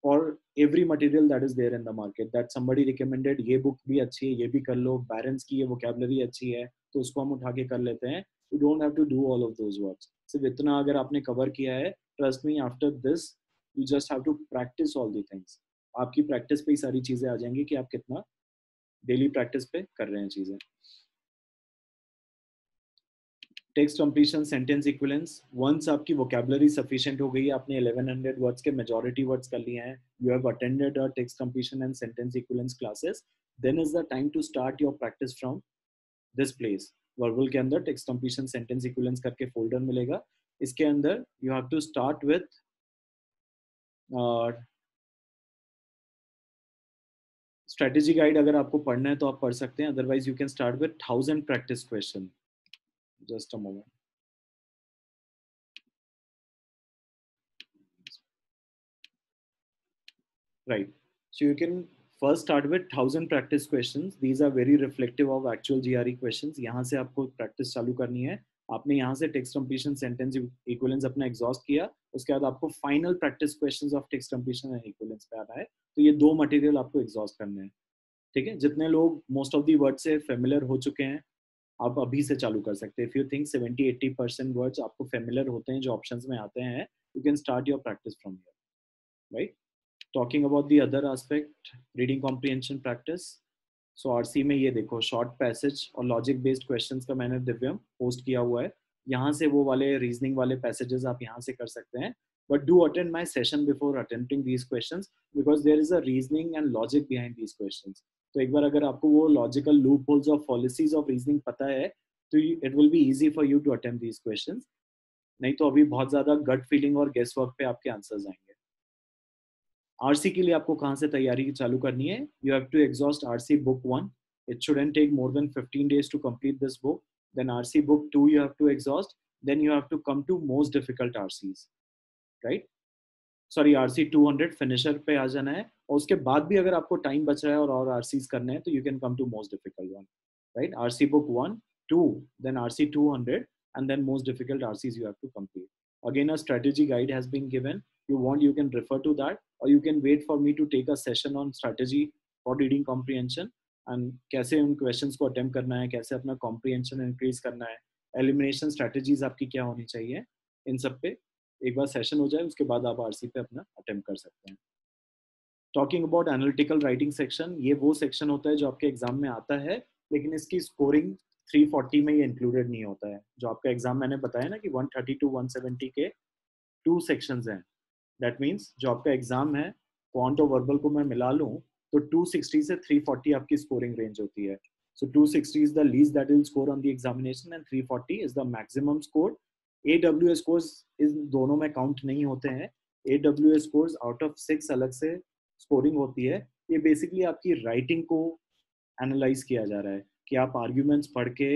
और every material that is there in the market, that somebody recommended, ये बुक भी अच्छी है ये भी कर लो, बैरेंस की ये वोकेबलरी अच्छी है तो उसको हम उठा के कर लेते हैं। You don't have to do all of those words. सिर्फ इतना अगर आपने कवर किया है, trust me, after this you just have to practice all the things. आपकी प्रैक्टिस पे ही सारी चीजें आ जाएंगी कि आप कितना डेली प्रैक्टिस पे कर रहे हैं चीजें। Text completion, sentence equivalence, once आपकी वोकेबलरी सफिशिएंट हो गई, आपने 1100 वर्ड्स के मेजॉरिटी वर्ड्स कर लिए हैं, you have attended a text completion and sentence equivalence classes, then is the time to start your practice from this place. Verbal के अंदर टेक्स्ट कंप्लीशन सेंटेंस इक्विलेंस करके फोल्डर मिलेगा, इसके अंदर you have to start with strategy guide. अगर आपको पढ़ना है तो आप पढ़ सकते हैं, otherwise you can start with 1000 practice question. Just a moment, right, so you can first start with 1000 practice questions। These are very reflective of actual GRE questions। यहाँ से आपको प्रैक्टिस चालू करनी है। आपने यहाँ से टेक्स्ट कंप्लीशन, सेंटेंस इक्विलेंस अपना एग्जॉस्ट किया, उसके बाद आपको final practice questions of text completion and equivalents पे आना है। तो ये दो मटेरियल आपको एग्जॉस्ट करने हैं। ठीक है, जितने लोग मोस्ट ऑफ दी वर्ड से फेमिलियर हो चुके हैं आप अभी से चालू कर सकते हैं। इफ यू थिंक 70-80% वर्ड्स आपको फेमिलियर होते हैं जो ऑप्शंस में आते हैं, you can start your practice from here, right. Talking about the other aspect, reading comprehension practice, so RC में ये देखो शॉर्ट पैसेज और लॉजिक बेस्ड क्वेश्चंस का मैंने दिव्यम पोस्ट किया हुआ है। यहाँ से वो वाले रीजनिंग वाले पैसेजेस आप यहाँ से कर सकते हैं, but do attend my session before attempting these question, because there is a reasoning and logic behind these question. तो एक बार अगर आपको वो लॉजिकल लूप होल्स और पॉलिसीज ऑफ रीजनिंग पता है तो it will be easy for you to attempt these question. नहीं तो अभी बहुत ज्यादा गट फीलिंग और गेस वर्क पे आपके आंसर्स आएंगे। आरसी के लिए आपको कहाँ से तैयारी चालू करनी है? You have to exhaust RC book 1। It shouldn't take more than 15 days to complete this book. Then RC book 2 you have to exhaust. Then you have to come to most difficult RCs, right? Sorry, RC 200 finisher पे आ जाना है, और उसके बाद भी अगर आपको time बच रहा है और RCs करने हैं तो you can come to most difficult one, right? RC book 1, 2, then RC 200, and then most difficult RCs you have to complete. Again, a strategy guide has been given. You want, you can refer to that, or you can wait for me to take a session on strategy for reading comprehension and कैसे उन questions को attempt करना है, कैसे अपना comprehension increase करना है, elimination strategies आपकी क्या होनी चाहिए, इन सब पे एक बार सेशन हो जाए उसके बाद आप आरसी पे अपना अटेम्प्ट कर सकते हैं। Talking about analytical writing section, ये वो सेक्शन होता है जो आपके एग्जाम में आता है, लेकिन इसकी स्कोरिंग 340 में ये इंक्लूडेड नहीं होता है। जो आपका एग्जाम मैंने बताया ना कि 130 to 170 के 2 सेक्शंस हैं, दैट मीन्स जो आपका एग्जाम है क्वांट और वर्बल को मैं मिला लूँ तो 260 से 340 आपकी स्कोरिंग रेंज होती है। So 260 is the least that will score on the examination and 340 is the maximum score. AWS scores इस दोनों में काउंट नहीं होते हैं। AWS scores आउट ऑफ 6 अलग से स्कोरिंग होती है। ये बेसिकली आपकी राइटिंग को एनालाइज किया जा रहा है कि आप आर्ग्यूमेंट्स पढ़ के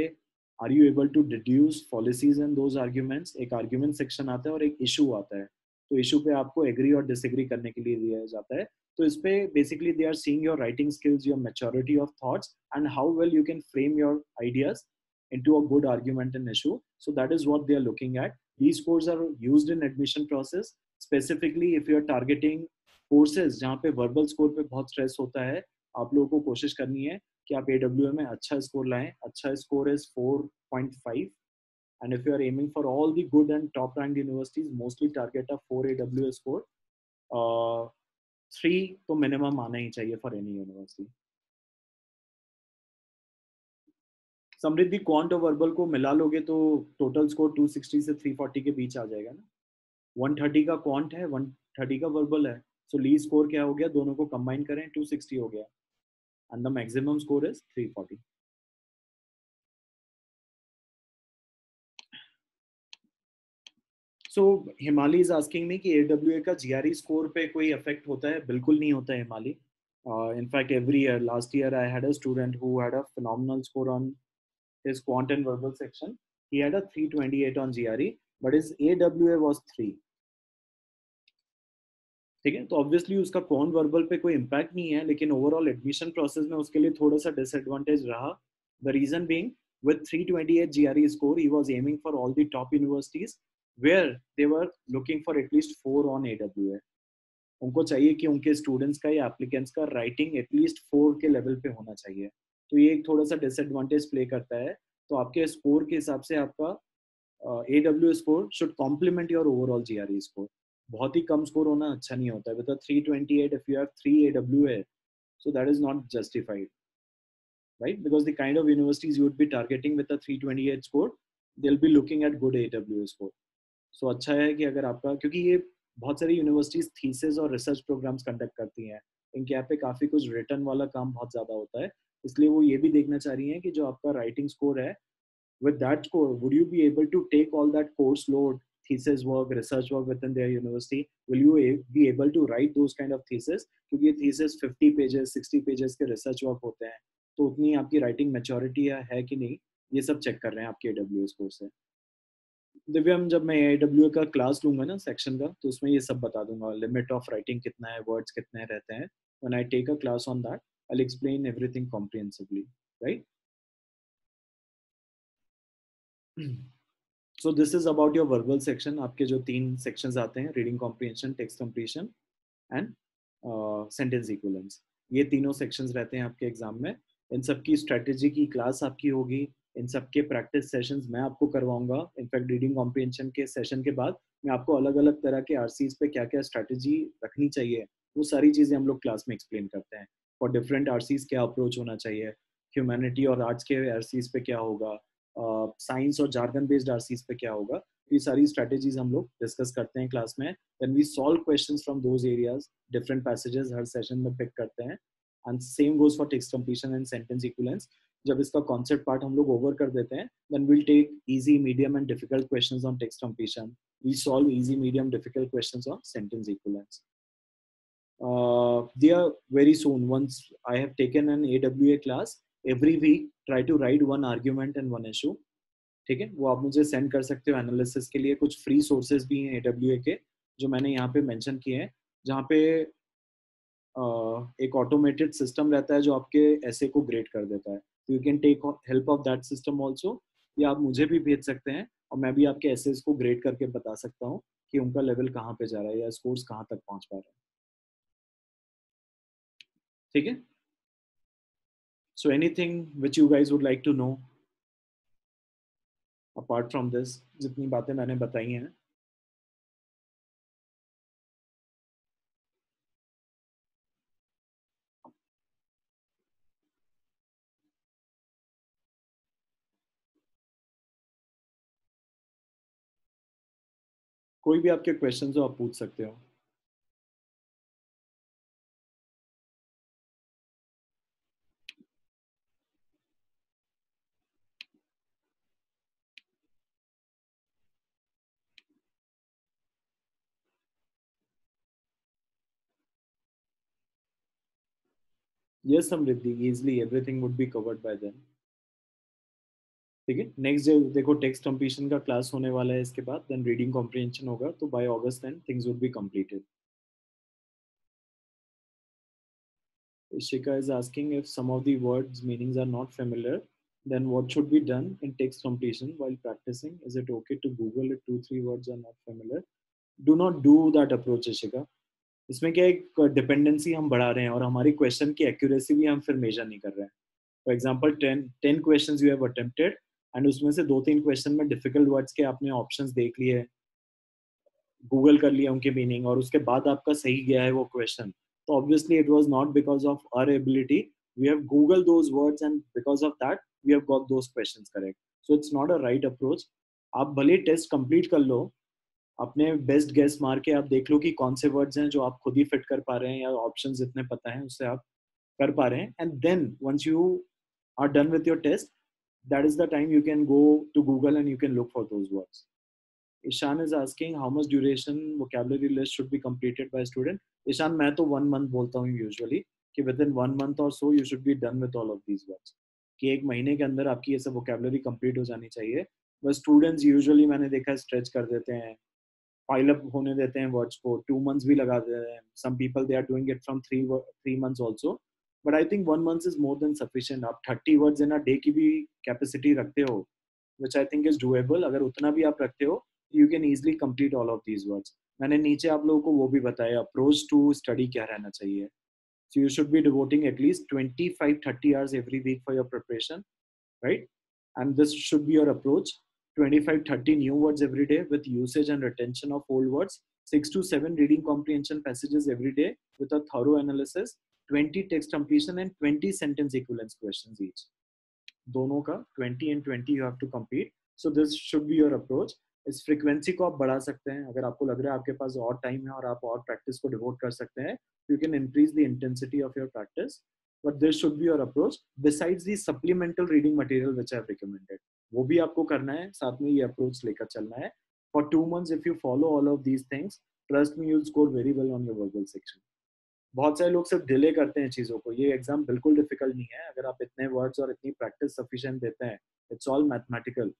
are you able to deduce policies and those arguments. एक आर्ग्यूमेंट सेक्शन आता है और एक इशू आता है, तो इशू पे आपको एग्री और डिसएग्री करने के लिए दिया जाता है। तो इस पे basically they are seeing your writing skills, your maturity of thoughts and how well you can frame your ideas into a good argument and issue. So that is what they are looking at. These scores are used in admission process. Specifically, if you are targeting courses जहाँ पे verbal score पे बहुत stress होता है, आप लोगों को कोशिश करनी है कि आप AWM में अच्छा स्कोर लाएं। अच्छा score is 4.5, and if you are aiming for all the good and top ranked universities, mostly target a 4 AWS score. 3 तो minimum आना ही चाहिए for any university. Samriddhi quant और वर्बल को मिला लोगे तो टोटल स्कोर 260 से 340 के बीच आ जाएगा ना। 130 का क्वांट है, 130 का वर्बल है, सो ली स्कोर क्या हो गया, दोनों को कंबाइन करें 260 हो गया, and the maximum score is 340। सो हिमाली इज आस्किंग मी कि AWA का GRE स्कोर पे कोई इफेक्ट होता है? बिल्कुल नहीं होता है हिमाली। In fact every year, last year I had a student who had a phenomenal score on his quant and verbal section. He had a 328 on GRE, but his AWA was 3. ठीक है, तो ऑब्वियसली उसका क्वांट वर्बल पे कोई impact नहीं है, लेकिन overall admission process में उसके लिए थोड़ा सा डिसएडवांटेज रहा। The reason being, with 328 GRE score, he was aiming for all the top universities where they were looking for at least 4 on AWA. उनको चाहिए कि उनके स्टूडेंट्स का या एप्लीकेंट्स का राइटिंग एटलीस्ट 4 के लेवल पे होना चाहिए, तो ये एक थोड़ा सा डिसएडवांटेज प्ले करता है। तो आपके स्कोर के हिसाब से आपका AWA score should complement your overall GRE score. बहुत ही कम स्कोर होना अच्छा नहीं होता है। With 328 if you have 3 AWA, so that is not justified, right? Because the kind of universities you would be targeting with a 328 score, they'll be looking at good AWA score. So अच्छा है कि अगर आपका, क्योंकि ये बहुत सारी universities thesis और रिसर्च प्रोग्राम्स कंडक्ट करती हैं, इनके यहाँ पे काफ़ी कुछ रिटर्न वाला काम बहुत ज़्यादा होता है, इसलिए वो ये भी देखना चाह रही हैं कि जो आपका राइटिंग स्कोर है, with that score would you be able to take all that course load, thesis work, research work within their university? Will you be able to write those kind of thesis? क्योंकि ये thesis 50 pages 60 pages के research work होते हैं, तो उतनी आपकी writing maturity है कि नहीं, ये सब चेक कर रहे हैं आपके AWA स्कोर से। दिव्यम, जब मैं AWA का क्लास लूंगा ना सेक्शन का, तो उसमें ये सब बता दूंगा, लिमिट ऑफ राइटिंग कितना है, वर्ड्स कितने रहते हैं। When I take a class on that, I will explain everything comprehensively, right? So this is about your verbal section. आपके जो 3 सेक्शंस आते हैं, reading comprehension, text completion and sentence equivalence, ये तीनों सेक्शंस रहते हैं आपके एग्जाम में। इन सब की स्ट्रेटेजी की क्लास आपकी होगी, इन सब के प्रैक्टिस सेशंस मैं आपको करवाऊंगा। इनफैक्ट रीडिंग कॉम्प्रिहेंशन के सेशन के बाद मैं आपको अलग अलग तरह के RCs पे क्या क्या स्ट्रेटेजी रखनी चाहिए, वो सारी चीज़ें हम लोग क्लास में एक्सप्लेन करते हैं। फॉर डिफरेंट आरसीज क्या अप्रोच होना चाहिए, ह्यूमैनिटी और आर्ट्स के आरसीज पे क्या होगा, साइंस और जार्गन बेस्ड आरसीज पे क्या होगा, ये सारी स्ट्रेटेजीज हम लोग डिस्कस करते हैं क्लास में. Then we solve questions from those areas, different passages हर सेशन में पिक करते हैं. And same goes for text completion and sentence equivalence. जब इसका कॉन्सेप्ट पार्ट हम लोग ओवर कर देते हैं, then will take easy, medium and difficult questions on text completion. We solve easy, medium, difficult questions on sentence equivalence. They are very soon. Once I have taken an AWA class, every week try to write one argument and one issue. ठीक है, वो आप मुझे send कर सकते हो analysis के लिए. कुछ फ्री सोर्सेज भी हैं AWA के जो मैंने यहाँ पे मेंशन किए हैं, जहाँ पे एक ऑटोमेटेड सिस्टम रहता है जो आपके ऐसे को ग्रेड कर देता है. You can take help of that system also, या आप मुझे भी भेज सकते हैं और मैं भी आपके एसेस को ग्रेड करके बता सकता हूँ कि उनका लेवल कहाँ पे जा रहा है या स्कोर्स कहाँ तक पहुँच पा रहे हैं. ठीक है. So anything which you guys would like to know apart from this, जितनी बातें मैंने बताई हैं. कोई भी आपके क्वेश्चन हो आप पूछ सकते हो. Yes, Samriddhi, easily everything would be covered by then. ठीक है. नेक्स्ट डे देखो टेक्स्ट कंप्लीशन का क्लास होने वाला है, इसके बाद देन रीडिंग कॉम्प्रिहेंशन होगा, तो by August then things would be completed. Ishika is asking if some of the words meanings are not familiar, then what should be done in text completion while practicing? Is it okay to Google if 2-3 words are not familiar? Do not do that approach, Ishika. इसमें क्या एक dependency हम बढ़ा रहे हैं और हमारी question की एक्यूरेसी भी हम फिर मेजर नहीं कर रहे हैं. For example 10 questions you have attempted and उसमें से 2-3 क्वेश्चन में डिफिकल्ट वर्ड्स के आपने ऑप्शंस देख लिए, गूगल कर लिया उनके मीनिंग, और उसके बाद आपका सही गया है वो क्वेश्चन, तो obviously it was not because of our ability. We have Google those words and because of that we have got those questions correct. So it's not a right approach. आप भले टेस्ट कंप्लीट कर लो, अपने best guess मार के आप देख लो कि कौन से वर्ड्स हैं जो आप खुद ही फिट कर पा रहे हैं या ऑप्शंस जितने पता है उससे आप कर पा रहे हैं. And then once you are done with your test, that is the time you can go to Google and you can look for those words. Ishan is asking how much duration vocabulary list should be completed by a student. Ishan, मैं तो 1 month बोलता हूँ usually कि within 1 month or so you should be done with all of these words. कि एक महीने के अंदर आपकी ये सब vocabulary complete हो जानी चाहिए. बस students usually मैंने देखा stretch कर देते हैं, pile up होने देते हैं words को, 2 months भी लगा देते हैं. Some people they are doing it from 3 months also. But I think 1 month is more than sufficient. आप 30 words in a day की भी capacity रखते हो, which I think is doable. अगर उतना भी आप रखते हो, you can easily complete all of these words. मैंने नीचे आप लोगों को वो भी बताया approach to study क्या रहना चाहिए. So you should be devoting at least 25-30 hours every week for your preparation, right? And this should be your approach. 25-30 new words every day with usage and retention of old words. 6 to 7 reading comprehension passages every day with a thorough analysis. 20 text completion and 20 sentence equivalence questions each. दोनों का 20 and 20 you have to complete. So this should be your approach. इस frequency को आप बढ़ा सकते हैं अगर आपको लग रहा है आपके पास और टाइम है और आप और प्रैक्टिस को डिवोट कर सकते हैं. You can increase the intensity of your practice, but this should be your approach besides the supplemental reading material which I have recommended. वो भी आपको करना है, साथ में ये अप्रोच लेकर चलना है. For 2 months if you follow all of these things, trust me, you will score very well on your verbal section. बहुत सारे लोग सिर्फ डिले करते हैं चीज़ों को. ये एग्जाम बिल्कुल डिफिकल्ट नहीं है अगर आप इतने वर्ड्स और इतनी प्रैक्टिस सफिशिएंट देते हैं. It's all mathematical.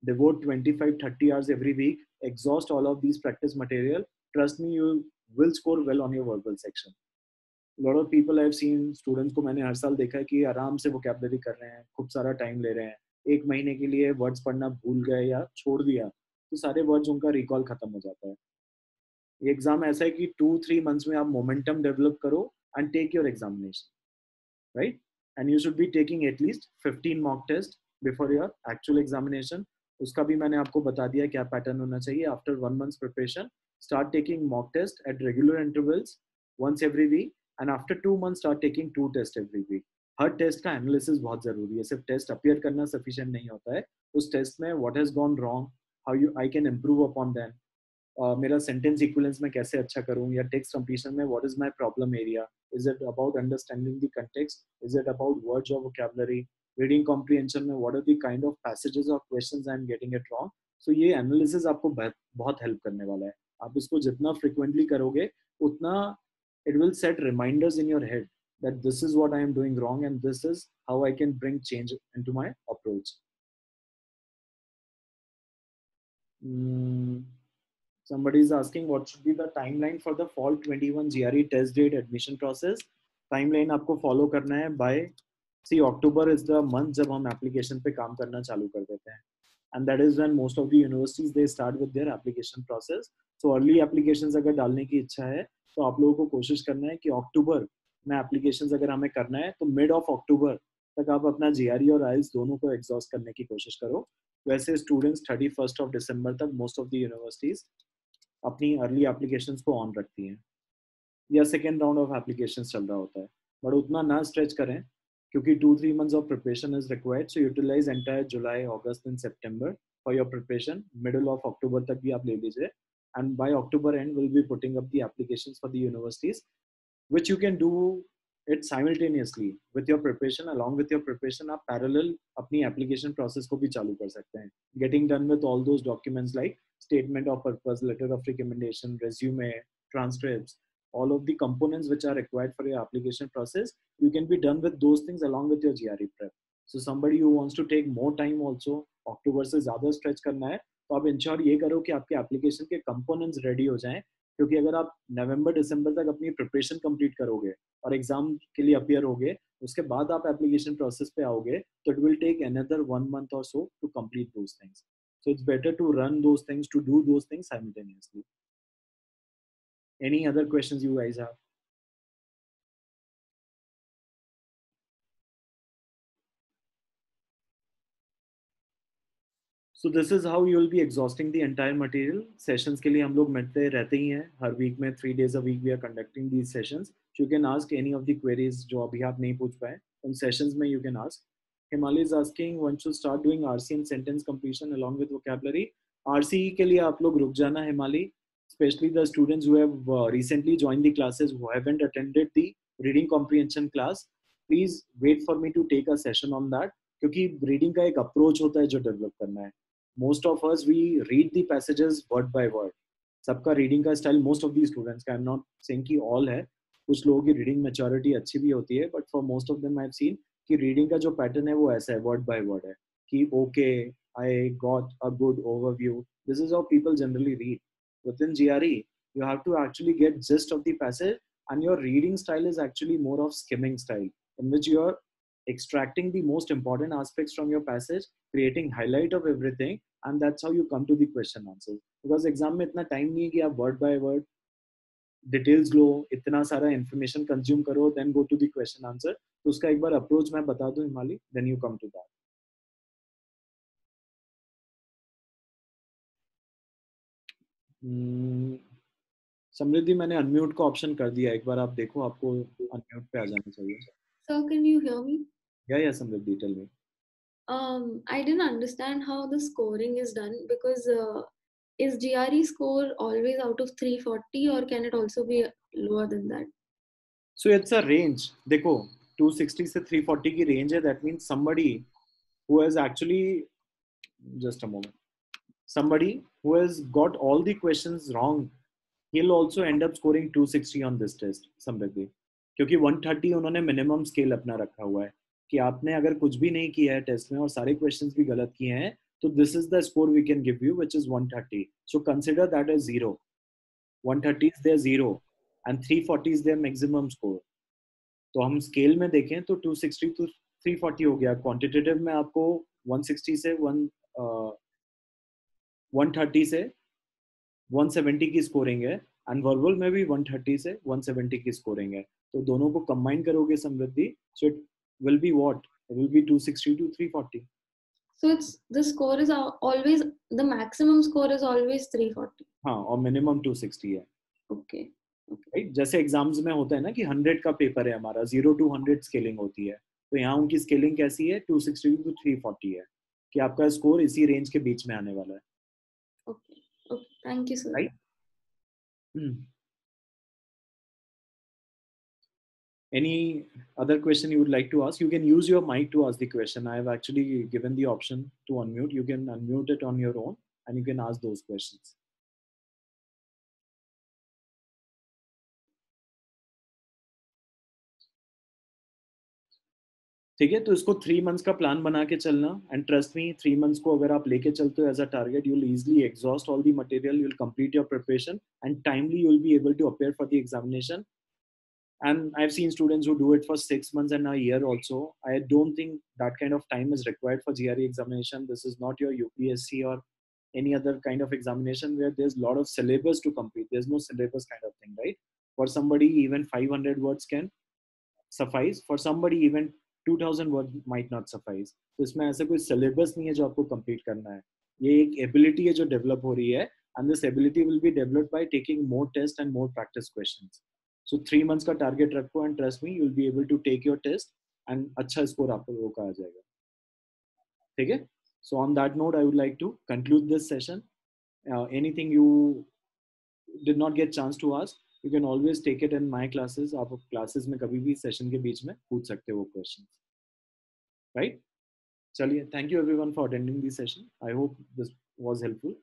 Devote 25-30 hours every week, exhaust all of these practice material. Trust me, you will score well on your verbal section. A lot of people I have seen, students को मैंने हर साल देखा है कि आराम से vocabulary कर रहे हैं, खूब सारा टाइम ले रहे हैं, एक महीने के लिए वर्ड्स पढ़ना भूल गए या छोड़ दिया तो सारे वर्ड्स उनका रिकॉल खत्म हो जाता है. ये एग्जाम ऐसा है कि 2-3 months में आप मोमेंटम डेवलप करो and take your examination, right? And you should be taking at least 15 mock test before your actual examination. उसका भी मैंने आपको बता दिया क्या पैटर्न होना चाहिए. After 1 month preparation, start taking mock test at regular intervals once every week. And after 2 months start taking 2 tests every week. हर टेस्ट का एनालिसिस बहुत जरूरी है. सिर्फ टेस्ट अपीयर करना सफिशिएंट नहीं होता है. उस टेस्ट में what has gone wrong, how you I can improve upon them. मेरा सेंटेंस इक्विलेंस में कैसे अच्छा करूं, या टेक्स्ट कंप्लीशन में what is my problem area. Is it about understanding the context, is it about words or vocabulary. Reading comprehension में what are the kind of passages or questions I am getting it wrong. So ये analysis आपको बहुत help करने वाला है. आप इसको जितना फ्रिक्वेंटली करोगे उतना it will set reminders in your head that this is what I am doing wrong and this is how I can bring change into my approach. Somebody is asking what should be the timeline for the fall 21 GRE test date admission process. Timeline आपको follow करना है by see October is the month जब हम application पे काम करना चालू कर देते हैं. And that is when most of the universities they start with their application process. So early applications अगर डालने की इच्छा है तो आप लोगों को कोशिश करना है कि अक्टूबर में एप्लीकेशंस अगर हमें करना है तो मिड ऑफ अक्टूबर तक आप अपना जीआरई और आइल्स दोनों को एग्जॉस्ट करने की कोशिश करो. वैसे स्टूडेंट्स 31 दिसंबर तक मोस्ट ऑफ द यूनिवर्सिटीज अपनी अर्ली एप्लीकेशंस को ऑन रखती हैं या सेकेंड राउंड ऑफ एप्लीकेशंस चल रहा होता है. बट उतना ना स्ट्रेच करें क्योंकि 2-3 months of preparation is required. So utilize entire July, August and September for your preparation. Middle of October तक भी आप ले लीजिए. And by October end, we'll be putting up the applications for the universities, which you can do it simultaneously with your preparation. Along with your preparation, आप parallel अपनी application process को भी चालू कर सकते हैं. Getting done with all those documents like statement of purpose, letter of recommendation, resume, transcripts, all of the components which are required for your application process, you can be done with those things along with your GRE prep. So somebody who wants to take more time also, October से ज़्यादा stretch करना है, तो आप ensure ये करो कि आपके एप्लीकेशन के कंपोनेंट्स रेडी हो जाएं. क्योंकि अगर आप नवंबर-दिसंबर तक अपनी प्रिपरेशन कंप्लीट करोगे और एग्जाम के लिए अपियर होगे, उसके बाद आप एप्लीकेशन प्रोसेस पे आओगे, तो it will take another 1 month or so to complete those things. So it's better to run those things, to do those things simultaneously. Any other questions you guys have? So this is how you will be exhausting the entire material. Sessions के लिए हम लोग मिलते रहते ही हैं हर week में. 3 days a week we are conducting these sessions. You can ask any of the queries जो अभी आप नहीं पूछ पाए उन sessions में you can ask. Himali is asking when should start doing RC and sentence completion along with vocabulary. RCE के लिए आप लोग रुक जाना Himali, especially the students who have recently joined the classes who haven't attended the reading comprehension class. Please wait for me to take a session on that. क्योंकि reading का एक approach होता है जो डेवलप करना है. Most of us we read the passages word by word. सबका reading का style, most of the students का, आई एम नॉट सेइंग कि ऑल है, कुछ लोगों की रीडिंग मैच्योरिटी अच्छी भी होती है, but for most of them I have seen कि रीडिंग का जो पैटर्न है वो ऐसा है, वर्ड बाय वर्ड है कि okay I got a good overview. This is how people generally read. With in GRE you have to actually get gist of the passage, and your reading style is actually more of skimming style in which you are extracting the most important aspects from your passage, creating highlight of everything, and that's how you come to the question answer. Because exam में इतना time नहीं है कि आप word by word details लो, इतना सारा information consume करो, then go to the question answer. तो उसका एक बार अप्रोच मैं बता दूं Himali, then you come to that. Samriddhi, मैंने अनम्यूट का ऑप्शन कर दिया, एक बार आप देखो, आपको अनम्यूट पे आ जाना चाहिए. Sir, can you hear me? या Samriddhi, tell me. I didn't understand how the scoring is done because is GRE score always out of 340 or can it also be lower than that? So it's a range. देखो 260 से 340 की range है. That means somebody who has actually, just a moment, somebody who has got all the questions wrong, he'll also end up scoring 260 on this test. समृद्धि, क्योंकि 130 उन्होंने minimum scale अपना रखा हुआ है कि आपने अगर कुछ भी नहीं किया है टेस्ट में और सारे क्वेश्चंस भी गलत किए हैं, तो this is the score we can give you, which is 130. So consider that as 0. 130 is there 0 and 340 is there maximum score. तो हम स्केल में देखें तो 260 टू 340 हो गया. क्वांटिटेटिव में आपको 160 से 130 से 170 की स्कोरिंग है, एंड वर्बल में भी 130 से 170 की स्कोरिंग है. तो दोनों को कंबाइन करोगे Samriddhi, so it will be what, it will be 260 to 340. So it's the score is always, the maximum score is always 340. हाँ, और मिनिमम 260 है. Okay. राइट। जैसे एग्जाम्स में होता है ना कि 100 का पेपर है हमारा, 0 to 100 स्केलिंग होती है, तो यहाँ उनकी स्केलिंग कैसी है, 260 to 340 है, कि आपका स्कोर इसी रेंज के बीच में आने वाला है। Okay. Okay. Thank you, sir. Right. Any other question you would like to ask? You can use your mic to ask the question. I have actually given the option to unmute. You can unmute it on your own and you can ask those questions. ठीक है, तो इसको 3 months का plan बना के चलना, and trust me 3 months को अगर आप लेके चलते हो as a target, you will easily exhaust all the material, you will complete your preparation and timely you will be able to appear for the examination. And I've seen students who do it for 6 months and a year also. I don't think that kind of time is required for GRE examination. This is not your UPSC or any other kind of examination where there's a lot of syllabus to complete. There's no syllabus kind of thing, right? For somebody, even 500 words can suffice. For somebody, even 2000 words might not suffice. तो इसमें ऐसा कोई syllabus नहीं है जो आपको complete करना है. ये एक ability है जो develop हो रही है, and this ability will be developed by taking more tests and more practice questions. So 3 months का target रखो, and trust me, you'll be able to take your test and अच्छा score आप लोगों का आ जाएगा. ठीक है? So on that note, I would like to conclude this session. Anything you did not get chance to ask, you can always take it in my classes. आप classes में कभी भी session के बीच में पूछ सकते हो questions. Right? चलिए, thank you everyone for attending this session. I hope this was helpful.